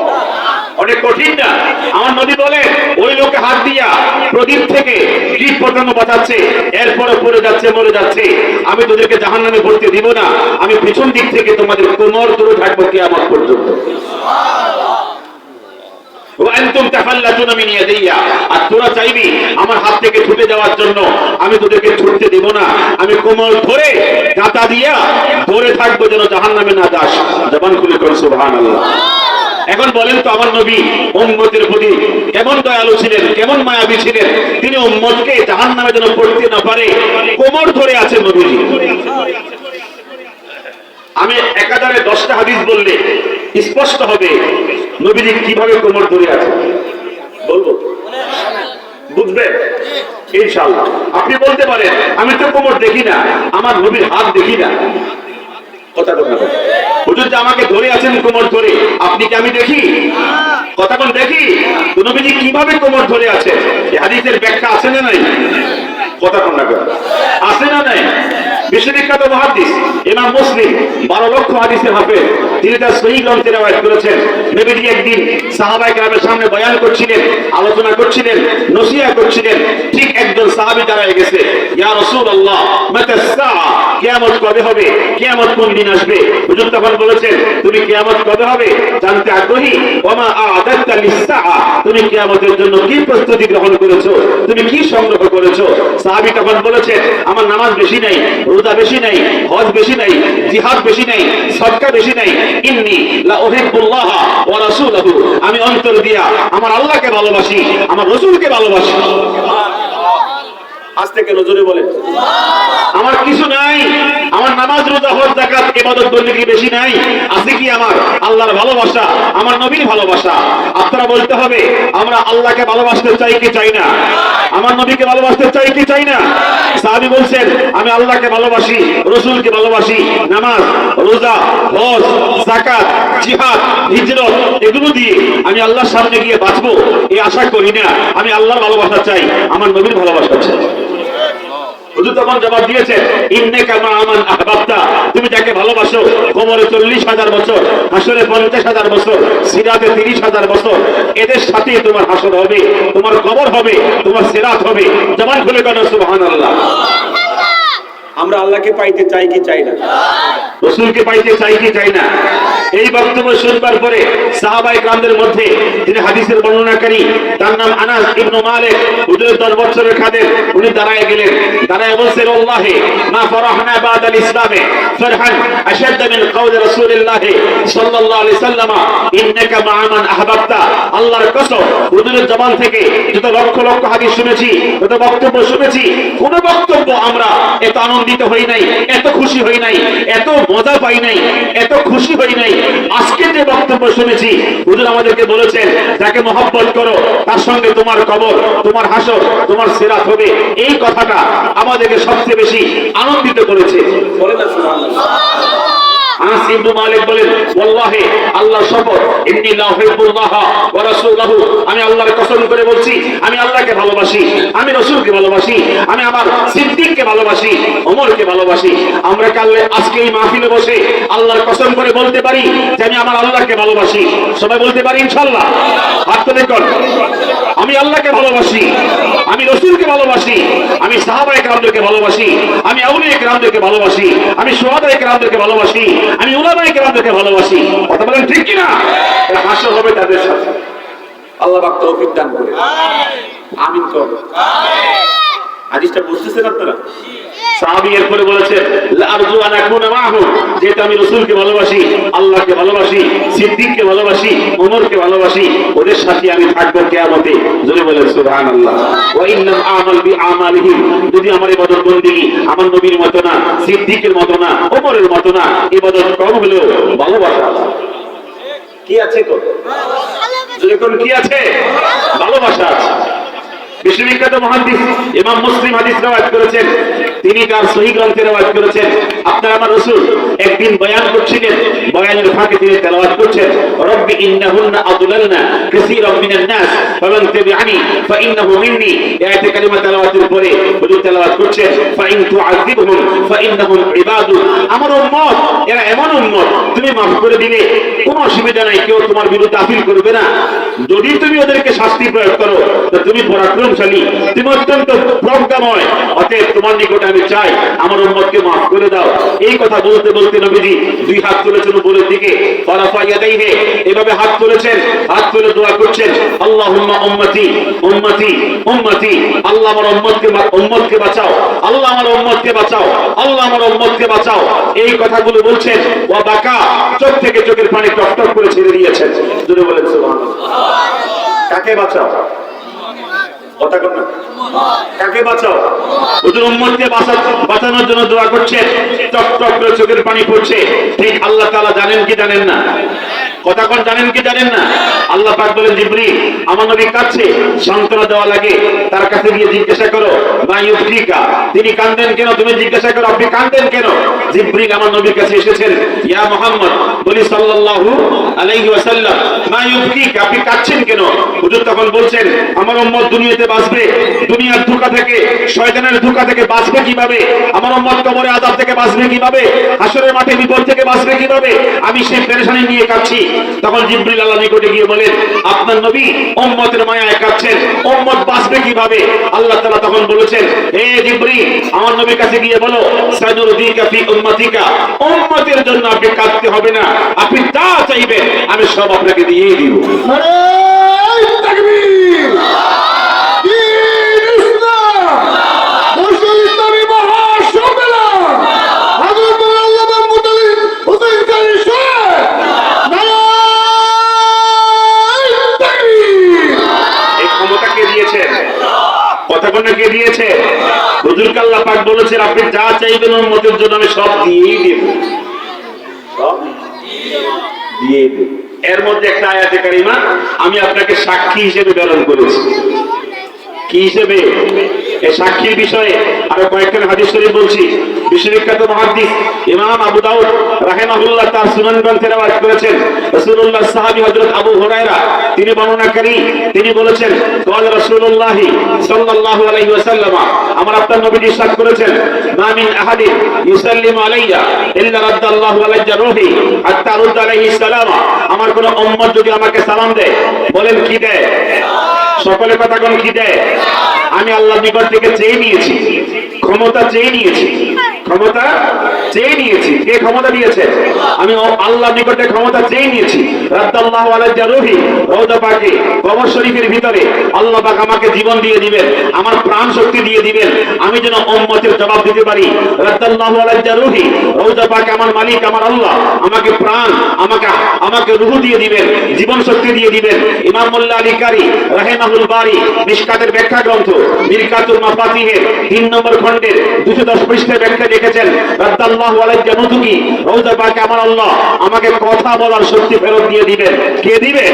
অনেক কঠিন না? আমার নবী বলে ওই লোকে হাত দিয়া প্রদীপ থেকে কীট পতঙ্গ বাঁচাচ্ছে, এরপরে পড়ে যাচ্ছে, মরে যাচ্ছে। আমি তোদেরকে জাহান্নামে পড়তে দিব না, আমি পিছন দিক থেকে তোমাদের কোমর ধরে থাকবো কিয়ামত পর্যন্ত। আর তোরা চাইবি আমার হাত থেকে ছুটে যাওয়ার জন্য, আমি তোদেরকে ছুটতে দেব না, আমি কোমর ধরে গাঁথা দিয়া ধরে থাকবো যেন জাহান্নামে না যাস। জবান খুলে কর সুবহানাল্লাহ। এখন বলেন তো, আমার নবী উম্মতের প্রতি কেমন দয়ালু ছিলেন, কেমন মায়াবী ছিলেন। তিনি উম্মতকে জাহান্নামে যেন পড়তে না পারে কোমর ধরে আছেন নবীজি। আমি একাধারে 10টা হাদিস বললে স্পষ্ট হবে নবীজি কিভাবে কোমর ধরে আছে। বলবো? বুঝবে ইনশাআল্লাহ। আপনি বলতে পারেন আমি তো কোমর দেখি না, আমার নবীর হাত দেখি না। কথা বলতে পারেন হুজুর যে আমাকে ধরে আছেন কোমর ধরে, আপনি কি আমি দেখি? কথা বল দেখি। নবীজি কিভাবে কোমর ধরে আছে এই হাদিসের ব্যাখ্যা আছে না নাই? কথা কোন না আছে না নাই? বিশ্ববিখ্যাত মুহাদ্দিস ইমাম মুসলিম 12 লক্ষ হাদিসের হাফেজ, তিনি তার সহিহ গ্রন্থে রওয়ায়াত করেছেন। নবীজি একদিন সাহাবায়ে কেরামের সামনে বয়ান করছিলেন, আলোচনা করছিলেন, নসিহত করছিলেন। ঠিক একজন সাহাবী দাঁড়ায় গেছে, ইয়া রাসূলুল্লাহ মাতা সাআ, কিয়ামত কবে হবে, কিয়ামত কোন দিন আসবে? হুজুর তখন বলেছেন তুমি কিয়ামত কবে হবে জানতে আগ্রহী? ওমা আ'দাতা লিস-সাআ, তুমি কিয়ামতের জন্য কি প্রস্তুতি গ্রহণ করেছো, তুমি কি সংগ্রহ করেছো? সাহাবী তখন বলেছেন আমার নামাজ বেশি নাই, রোজা বেশি নাই, হজ বেশি নাই, জিহাদ বেশি নাই, সদকা বেশি নাই। ইন্নী লা উহিব্বুল্লাহ ওয়া রাসূলহু, আমি অন্তর দিয়া আমার আল্লাহকে ভালোবাসি, আমার রাসূলকে ভালোবাসি। আজ থেকে নজরে বলেন আমার কিছু নাই, আমার নামাজ রোজা হজ যাকাত ইবাদত বন্দেগী বেশি নাই, আছে কি আমার আল্লাহর ভালোবাসা, আমার নবীর ভালোবাসা। আপনারা বলতে হবে আমরা আল্লাহকে ভালোবাসতে চাই কি চাই না, আমার নবীকে ভালোবাসতে চাই কি চাই না? সাহাবী বলছেন আমি আল্লাহকে ভালোবাসি, রাসূলকে ভালোবাসি, নামাজ রোজা হজ যাকাত জিহাদ হিজরত এগুলো দিয়ে আমি আল্লাহর সামনে গিয়ে বাঁচবো এই আশা করি না, আমি আল্লাহর ভালোবাসা চাই, আমার নবীর ভালোবাসা চাই। হুজুর তখন জবাব দিয়েছে ইন্নাকা মা মান আহবাবতা, তুমি যাকে ভালোবাসো কবরে 40,000 বছর, হাসরে 50,000 বছর, সিরাতে 30,000 বছর, এদের সাথে তোমার হাসর হবে, তোমার কবর হবে, তোমার সিরাত হবে। জবান খুলে বলো সুবহানাল্লাহ। আমরা আল্লাহকে পাইতে চাই কি চাই না? রাসূলকে পাইতে চাই কি চাই না? এই বক্তব্য শুনবার পরে সাহাবায়ে কেরামদের মধ্যে যিনি হাদিসের বর্ণনাকারী, তার নাম আনাস ইবনে মালিক, হুজুরের 10 বছরের খাদেম, উনি দাঁড়ায় গেলেন, দাঁড়ায় বলছেন আল্লাহি মা ফারাহনা বাদাল ইসলামে ফরহান আশাদ মিন কওলি রাসূলিল্লাহ সাল্লাল্লাহু আলাইহি সাল্লাম ইন্নাকা মা মান আহবাবতা। আল্লাহর কসম, হুজুরের জবান থেকে যত লক্ষ লক্ষ হাদিস শুনেছি, যত বক্তব্য শুনেছি, কোন বক্তব্য আমরা এত আনন্দিত হই নাই, এত খুশি হই নাই, এত মজা পাই নাই, এত খুশি হই নাই। আজকে যে বক্তব্য শুনেছি, হুজুর আমাদেরকে বলেছেন যাকে মহব্বত করো তার সঙ্গে তোমার কবর, তোমার হাসর, তোমার সিরাত হবে। এই কথাটা আমাদেরকে সবচেয়ে বেশি আনন্দিত করেছে। বলেন না সুবহানাল্লাহ। আনাস ইবনে মালিক বলেন ওয়াল্লাহি আল্লাহর শপথ ইন্নী লা উহিব্বুল্লাহ ওয়া রাসূলহু, আমি আল্লাহর কসম করে বলছি আমি আল্লাহকে ভালোবাসি, আমি রাসূলকে ভালোবাসি, আমি আমার সিদ্দিককে ভালোবাসি, ওমরকে ভালোবাসি। আমরা কালে আজকে এই মাহফিলে বসে আল্লাহর কসম করে বলতে পারি যে আমি আমার আল্লাহকে ভালোবাসি। সবাই বলতে পারি ইনশাআল্লাহ? হাত তুলে কোন আমি আল্লাহকে ভালোবাসি, আমি রাসূলকে ভালোবাসি, আমি সাহাবায়ে কেরামদেরকে ভালোবাসি, আমি আউলিয়া কেরামদেরকে ভালোবাসি, আমি শুহাদায়ে কেরামদেরকে ভালোবাসি, আমি উলামায়ে কেরামদেরকে ভালোবাসি। কথা বলেন ঠিক কি না? হাসর হবে তাদের সাথে। আল্লাহ পাক তৌফিক দান করে। আমিন। আমিন। আমিন। হাদিসটা বুঝতেছেন আপনারা? সাহাবী এরপরে বলেছেন লা আরজু আন আকুনা মাহুম, যেহেতু আমি রাসূলকে ভালোবাসি, আল্লাহকে ভালোবাসি, সিদ্দিককে ভালোবাসি, ওমরকে ভালোবাসি, ওদের সাথে আমি থাকবো কিয়ামতে। জোরে বলেন সুবহানাল্লাহ। ওয়া ইল্লাম আমাল বিআমালিহিম, যদি আমার ইবাদত বندگی আমার নবীর মত না, সিদ্দিকের মত না, ওমরের মত না, ইবাদত কম হলেও ভালোবাসা কি আছে? তো যদি কোন কি আছে? ভালোবাসা আছে। বিশ্ববিখ্যাত মুহাদ্দিস ইমাম মুসলিম হাদিস রওয়ায়াত করেছেন, তিনি তার সহিহ গ্রন্থে রওয়ায়াত করেছেন, আপনার আমার রাসূল একদিন বয়ান করছিলেন, বয়ানের ফাঁকে তিনি তেলাওয়াত করছেন, রব্বি ইন্নাহুন্না আদলালনা কাসীরাম মিনান নাস ফামান তাবিআনি ফাইন্নাহু মিন্নি। এই আয়াতে কারিমা তেলাওয়াতের পরে হুজুর তেলাওয়াত করছেন, ফাইন তুআযিবহুম ফাইন্নাহুম ইবাদু, আমার উম্মত এরা এমন উম্মত, তুমি মাফ করে দিলে কোনো অসুবিধা নাই, কেউ তোমার বিরুদ্ধে আপিল করবে না। যদি তুমি ওদেরকে শাস্তি প্রয়োগ করো তো তুমি পরাক্রমশালী, তুমি অত্যন্ত প্রজ্ঞাময়, অতএব তোমার নিকটে আমি চাই আমার উম্মতকে মাফ করে দাও। এই কথা বলতে বলতে নবীজি দুই হাত তুলেছেন উপরের দিকে, ফারাফা ইয়াদাইহি, এভাবে হাত তুলেছেন, হাত তুলে দোয়া করছেন, আল্লাহুম্মা উম্মতি উম্মতি উম্মতি, আল্লাহ আমার উম্মতকে বাঁচাও, আল্লাহ আমার উম্মতকে বাঁচাও, আল্লাহ আমার উম্মতকে বাঁচাও। এই কথাগুলো বলছেন, ওয়া বাকা, চোখ থেকে চোখের পানি টপটপ করে ছেড়ে দিয়েছেন। জোরে বলেন সুবহানাল্লাহ। কাকে বাঁচাও? কথা কর না, কাকে বাঁচাও? হুজুর উম্মতকে বাঁচানোর জন্য দোয়া করছেন, টপটপ করে চোখের পানি পড়ছে। ঠিক আল্লাহ তাআলা জানেন কি জানেন না? কথা কোন জানেন কি জানেন না? আল্লাহ পাক বলেন, জিবরিল আমার নবী কাঁদছে, সান্ত্বনা দেওয়া লাগে, তার কাছে গিয়ে জিজ্ঞাসা করো মা ইউফিকা, তিনি কাঁদেন কেন? তুমি জিজ্ঞাসা করো আপনি কাঁদেন কেন? জিবরিল আমার নবীর কাছে এসেছেন, ইয়া মুহাম্মদ বলি সাল্লাল্লাহু আলাইহি ওয়াসাল্লাম, মা ইউফিকা, আপনি কাঁদছেন কেন? হুজুর তখন বলছেন, আমার উম্মত দুনিয়াতে বাঁচবে, দুনিয়ার ধোঁকা থেকে, শয়তানের ধোঁকা থেকে বাঁচবে কিভাবে? আমার উম্মত কবরে আযাব থেকে বাঁচবে কিভাবে? হাসরের মাঠে বিপদ থেকে বাঁচবে কিভাবে? আমি সেই পেরেশানি নিয়ে কাঁদছি। তখন জিবরিল আল্লাহর নিকটে গিয়ে বলেন, আপনার নবী উম্মতের মায়ায় কাঁদছেন, উম্মত বাঁচবে কিভাবে? আল্লাহ তাআলা তখন বলেছেন, হে জিবরিল আমার নবীর কাছে গিয়ে বলো, সানুরদিকা ফি উম্মতিকা, উম্মতের জন্য আপনি কাঁদতে হবে না, আপনি যা চাইবেন আমি সব আপনাকে দিয়েই দিব। নারে তাকবীর, দ্বীন ইসলাম, মুসলিম ইসলামী মহাসম্মেলন, হযরত আল্লামা মুতালিব হুসাইন কারি সাহেব, নারে তাকবীর। এই ক্ষমতা কে দিয়েছে? কথা কোন কে দিয়েছে? হুজুরকে আল্লাহ পাক বলেছেন, আপনি যা চাইবেন উম্মতের জন্য আমি সব দিয়েই দেব, সব দিয়ে দেব। এর মধ্যে একটা আয়াতে কারিমা আমি আপনাকে সাক্ষী হিসেবে প্রেরণ করেছি। কি হিসেবে? এই সাক্ষীর বিষয়ে আরো কয়েকটা হাদিস শরীফ বলছি। বিশ্ববিখ্যাত মুহাদ্দিস ইমাম আবু দাউদ রাহিমাহুল্লাহ তার সুনান গ্রন্থে রওয়ায়াত করেছেন, রাসূলুল্লাহ সাহাবী হযরত আবু হুরায়রা তিনি বর্ণনাকারী, তিনি বলেছেন, ক্বাল রাসূলুল্লাহ সাল্লাল্লাহু আলাইহি ওয়াসাল্লাম, আমার আপনার নবীজি ইরশাদ করেছেন, মা মিন আহাদিন ইউসাল্লিমু আলাইয়া ইল্লা রাদ্দাল্লাহু আলাইহি রূহি হাত্তা রুদ্দ আলাইহিস সালাম, আমার কোন উম্মত যদি আমাকে সালাম দেয়, বলেন কি দেয়? সকলে কথা কোন কি দেয়? আমি আল্লাহর নিকট থেকে চেয়ে নিয়েছি, ক্ষমতা চেয়ে নিয়েছি, ক্ষমতা চেয়ে নিয়েছি। কে ক্ষমতা দিয়েছে? আমি আল্লাহর নিকটে ক্ষমতা চেয়ে নিয়েছি। রাদ্দাল্লাহু আলাইহি রূহি, রওজা পাকে কবর শরীফের ভিতরে আল্লাহ পাক আমাকে জীবন দিয়ে দিবেন, আমার প্রাণ শক্তি দিয়ে দিবেন, আমি যেন উম্মতের জবাব দিতে পারি। রাদ্দাল্লাহু আলাইহি রূহি, রওজা পাকে আমার মালিক আমার আল্লাহ আমাকে প্রাণ, আমাকে রূহ দিয়ে দিবেন, জীবন শক্তি দিয়ে দিবেন। ইমাম মোল্লা আলী কারি রাহিমাহুল বারি মিশকাতের ব্যাখ্যা গ্রন্থ মিরকাতুল মাফাতিহের 3 নম্বর খণ্ডের 210 পৃষ্ঠায় ব্যাখ্যা লিখেছেন, রাদ্দাল্লাহু আলাইহি জানুতুকি, রওজা পাকে আমার আল্লাহ আমাকে কথা বলার শক্তি ফেরত দিয়ে দিবেন। কে দিবে?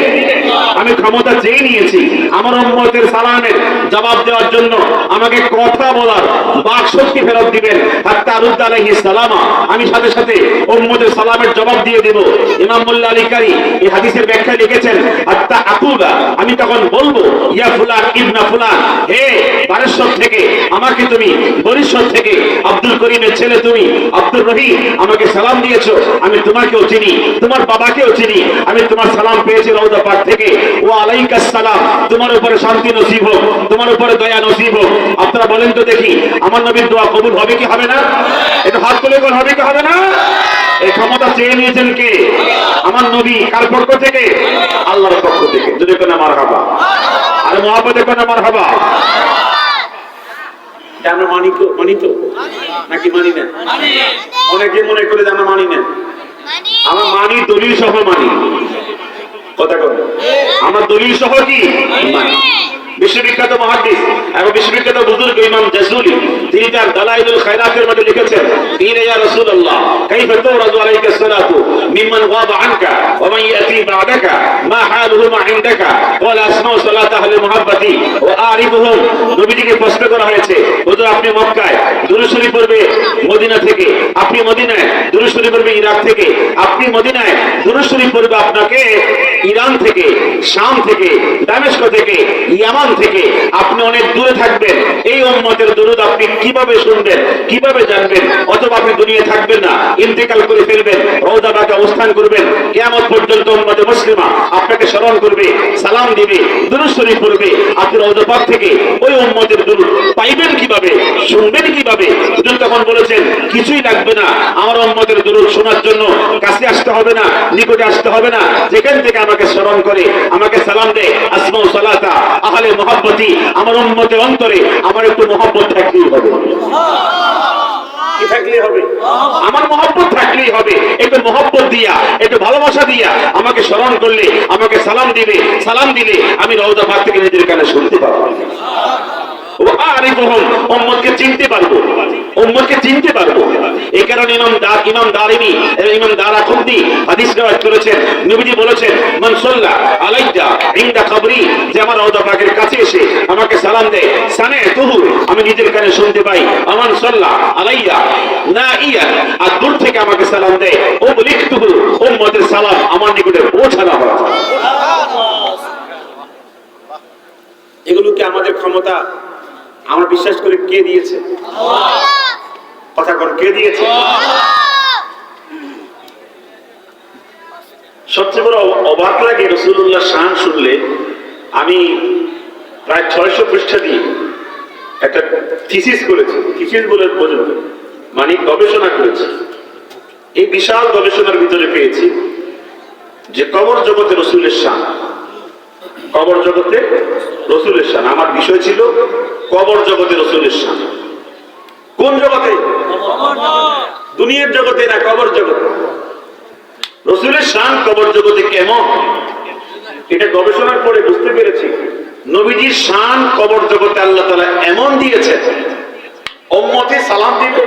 আমি ক্ষমতা চেয়ে নিয়েছি, আমার উম্মতের সালামের জবাব দেওয়ার জন্য আমাকে কথা বলার বাক শক্তি ফেরত দিবেন। হাত্তা রুদ্দ আলাইহিস সালাম, আমি সাথে সাথে উম্মতের সালামের জবাব দিয়ে দেব। ইমাম মোল্লা আলী কারি এই হাদিসের ব্যাখ্যা লিখেছেন, হাত্তা আকুলা, আমি তখন বলবো, ইয়া ফুলান ইবনা ফুলান, হে বারেশ্বর থেকে আমাকে তুমি, বরিশ্বর থেকে আব্দুল করিমের ছেলে তুমি আব্দুর রহিম আমাকে সালাম দিয়েছো, আমি তোমাকেও চিনি, তোমার বাবাকেও চিনি, আমি তোমার সালাম পেয়েছি রওজা পাক থেকে। ওয়া আলাইকাস সালাম, তোমার উপরে শান্তি নসিব হোক, তোমার উপরে দয়া নসিব হোক। আপনারা বলেন তো দেখি, আমার নবীর দোয়া কবুল হবে কি হবে না? এটা হাত তুলে বল, হবে কি হবে না? এই ক্ষমতা চেয়ে নিয়েছেন কে? আমার নবী। কার পক্ষ থেকে? আল্লাহর পক্ষ থেকে। যদি কোন মারহাবা, আর মুহাব্বতে কোন মারহাবা। আমরা মানি তো নাকি মানি না? অনেকে মনে করে যে আমরা মানি না। আমরা মানি, দলিল সহ মানি। কথা কথা আমার দলিল সহ কি মানি। বিশ্ববিখ্যাত মুহাদ্দিস এবং বিশ্ববিখ্যাত বুজুর্গ ইমাম জাযুলি তিনি তার দালাইলুল খায়রাতের মধ্যে লিখেছেন, ইলা ইয়া রাসূলুল্লাহ কাইফা তুরাদু আলাইকা সালাতু মিম্মান গাবা আনকা ওয়া মান ইয়াতি বা'দাকা মা হালুহু মা ইনদাকা ওয়ালা আসমাউ সালাত আহলি মুহাব্বতি ওয়া আরিফুহুম। নবীজিকে প্রশ্ন করা হয়েছে, হুজুর আপনি মক্কায় দুরূদ শরীফ পড়বে মদিনা থেকে, আপনি মদিনায় দুরূদ শরীফ পড়বে ইরাক থেকে, আপনি মদিনায় দুরূদ শরীফ পড়বে আপনাকে ইরান থেকে, শাম থেকে, দামেস্ক থেকে, ইয়ামান থেকে, আপনি অনেক দূরে থাকবেন। এই উম্মতের দুরূদ আপনি কিভাবে শুনবেন, কিভাবে জানবেন? অথবা আপনি দুনিয়ায় থাকবেন না, ইন্তেকাল করে ফেলবেন, রওজা পাকে অবস্থান করবেন, কিয়ামত পর্যন্ত উম্মতে মুসলিমা আপনাকে স্মরণ করবে, সালাম দিবে, দুরূদ শরীফ পড়বে। আপনি রওজা পাক থেকে ওই উম্মতের দুরূদ পাইবেন কিভাবে, শুনবেন কিভাবে? হুজুর তখন বলেছেন, কিছুই লাগবে না, আমার উম্মতের দুরূদ শোনার জন্য কাছে আসতে হবে না, নিকটে আসতে হবে না, যেখান থেকে আমাকে স্মরণ করে, আমাকে সালাম দেয়, আসমাউ সালাতা আহলে মুহাব্বতি, আমার উম্মতের অন্তরে আমার একটু মহব্বত থাকলেই হবে। কি থাকলেই হবে? আমার মহব্বত থাকলেই হবে। একটু মহব্বত দিয়া, একটু ভালোবাসা দিয়া আমাকে স্মরণ করলে, আমাকে সালাম দিবে, সালাম দিলে আমি রওজা পাক থেকে নিজের কানে শুনতে পাবো। উম্মতকে চিনতে পারবো, উম্মতকে চিনতে পারবো। এই কারণে ইমাম দারিমি এবং ইমাম দারাকুতনি হাদিস রিওয়ায়াত করেছেন, নবীজি বলেছেন, মান সাল্লা আলাইয়া ইনদা কবরি, যে আমার রওজা পাকের কাছে এসে আমাকে সালাম দেয়, সামি'তুহু, আমি নিজের কানে শুনতে পাই। আমান সাল্লা আলাইয়া নাইয়া, আর দূর থেকে আমাকে সালাম দেয়, ও বলিতুহু, উম্মতের সালাম আমার নিকটে পৌঁছানো হয়। এগুলো কি আমাদের ক্ষমতা? আমরা বিশ্বাস করে কে দিয়েছে? কথা কোন কে দিয়েছে? সবচেয়ে বড় অবাক লাগে রাসূলুল্লাহ শান শুনলে। আমি প্রায় 600 পৃষ্ঠা দিয়ে একটা থিসিস করেছি, থিসিস বলে বোঝাতে মানে গবেষণা করেছি। এই বিশাল গবেষণার ভিতরে পেয়েছি যে কবর জগতে রাসূলের শান, কবর জগতে রাসূলের শান। আমার বিষয় ছিল কবর জগতে রাসূলের শান। কোন জগতে? দুনিয়ার জগতে না, কবর জগতে। রাসূলের শান কবর জগতে কেমন, এটা গবেষণার পরে বুঝতে পেরেছি। নবীজির শান কবর জগতে আল্লাহ তাআলা এমন দিয়েছে, উম্মতে সালাম দিবে,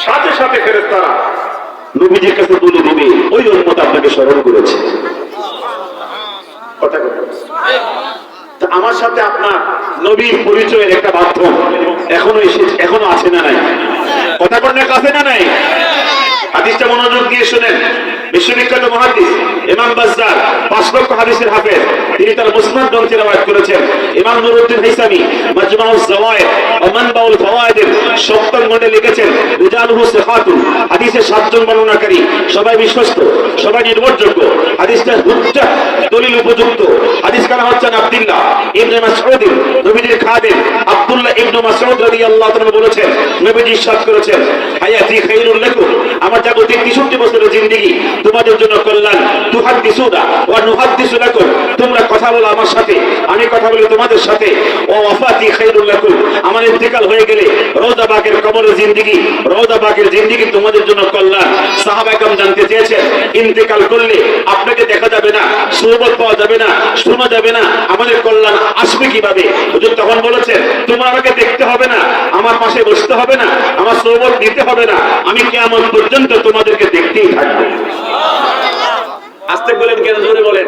সাথে সাথে ফেরেশতারা নবীজির কাছে বলে দিবে, ওই উম্মত আপনাকে স্মরণ করেছে। কথা কথা আমার সাথে আপনার নবীর পরিচয়ের একটা মাধ্যম এখনো এখনো আছে না নাই? কথা বলেন, আছে না নাই? হাদিসটা মনোযোগ দিয়ে শুনেন। বিশ্ববিখ্যাত মুহাদ্দিস ইমাম বাজ্জার 5 লক্ষ হাদিসের হাফেজ, তিনি তার মুসনাদ গ্রন্থে রওয়ায়াত করেছেন। ইমাম নুরউদ্দিন হাইসামি মাজমাউজ যাওয়ায়েদ ওয়া মানবাউল ফাওয়ায়েদের 7ম খণ্ডে লিখেছেন, রিজালুহু সিহাতুন, হাদিসের 7 জন বর্ণনাকারী সবাই বিশ্বস্ত, সবাই নির্ভরযোগ্য, হাদিসটা হুজ্জা, দলিল উপযুক্ত। হাদিস কানা হচ্ছেন আব্দুল্লাহ ইবনে মাসউদ, নবীজির খাদেম আব্দুল্লাহ ইবনে মাসউদ রাদিয়াল্লাহু তাআলা বলেছেন, নবীজি ইরশাদ করেছেন, হায়াতি খায়রুল লাকুম, আমার জাগতিক 63 বছরের জিন্দেগি তোমাদের জন্য কল্যাণ। তুহাদ্দিসুনা ওয়া নুহাদ্দিসু লাকুম, তোমরা কথা বলো আমার সাথে, আমি কথা বলি তোমাদের সাথে। ওয়া ওয়াফাতি খায়রুল লাকুম, আমার ইন্তেকাল হয়ে গেলে রওজা পাকের কবরের জিন্দেগি, রওজা পাকের জিন্দেগি তোমাদের জন্য কল্যাণ। সাহাবায়ে কেরাম জানতে চেয়েছেন, ইন্তেকাল করলে আপনাকে দেখা যাবে না, সুবত পাওয়া যাবে না, শোনা যাবে না, আমাদের কল্যাণ আসবে কিভাবে? হুজুর তখন বলেছেন, তোমরা আমাকে দেখতে হবে না, আমার পাশে বসতে হবে না, আমার সুবত দিতে হবে না, আমি কিয়ামত পর্যন্ত তোমাদেরকে দেখতেই থাকবো। আস্তে বলেন, কেন জোরে বলেন?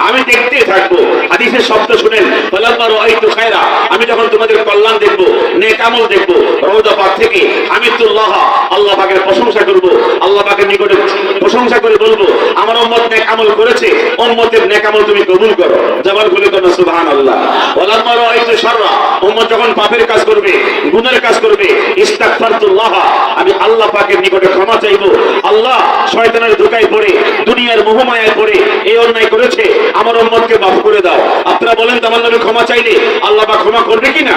আমি দেখতেই থাকবো। হাদিসের শব্দ শুনেন, ফালাম্মা রাআইতু খায়রা, আমি যখন তোমাদের কল্যাণ দেখবো, নেক আমল দেখবো, রওজা পাক থেকে হামিদুল্লাহ, আল্লাহ পাকের প্রশংসা করব, আল্লাহ পাকের নিকটে প্রশংসা করে বলবো, আমার উম্মত নেক আমল করেছে, উম্মতের নেক আমল তুমি কবুল করো। জবান খুলে বলুন সুবহানাল্লাহ। ওয়ালাম্মা রাআইতু শাররা, উম্মত যখন পাপের কাজ করবে, গুনাহের কাজ করবে, ইস্তাগফারতুল্লাহ, আমি আল্লাহ পাকের নিকটে ক্ষমা চাইবো। আল্লাহ, শয়তানের ধোঁকায় পড়ে, দুনিয়ার মোহমায়ায় পড়ে এই অন্যায় করেছে, আমার উম্মতকে মাফ করে দাও। আপনারা বলেন তো, আমার নবী ক্ষমা চাইলে আল্লাহ পাক ক্ষমা করবে কিনা?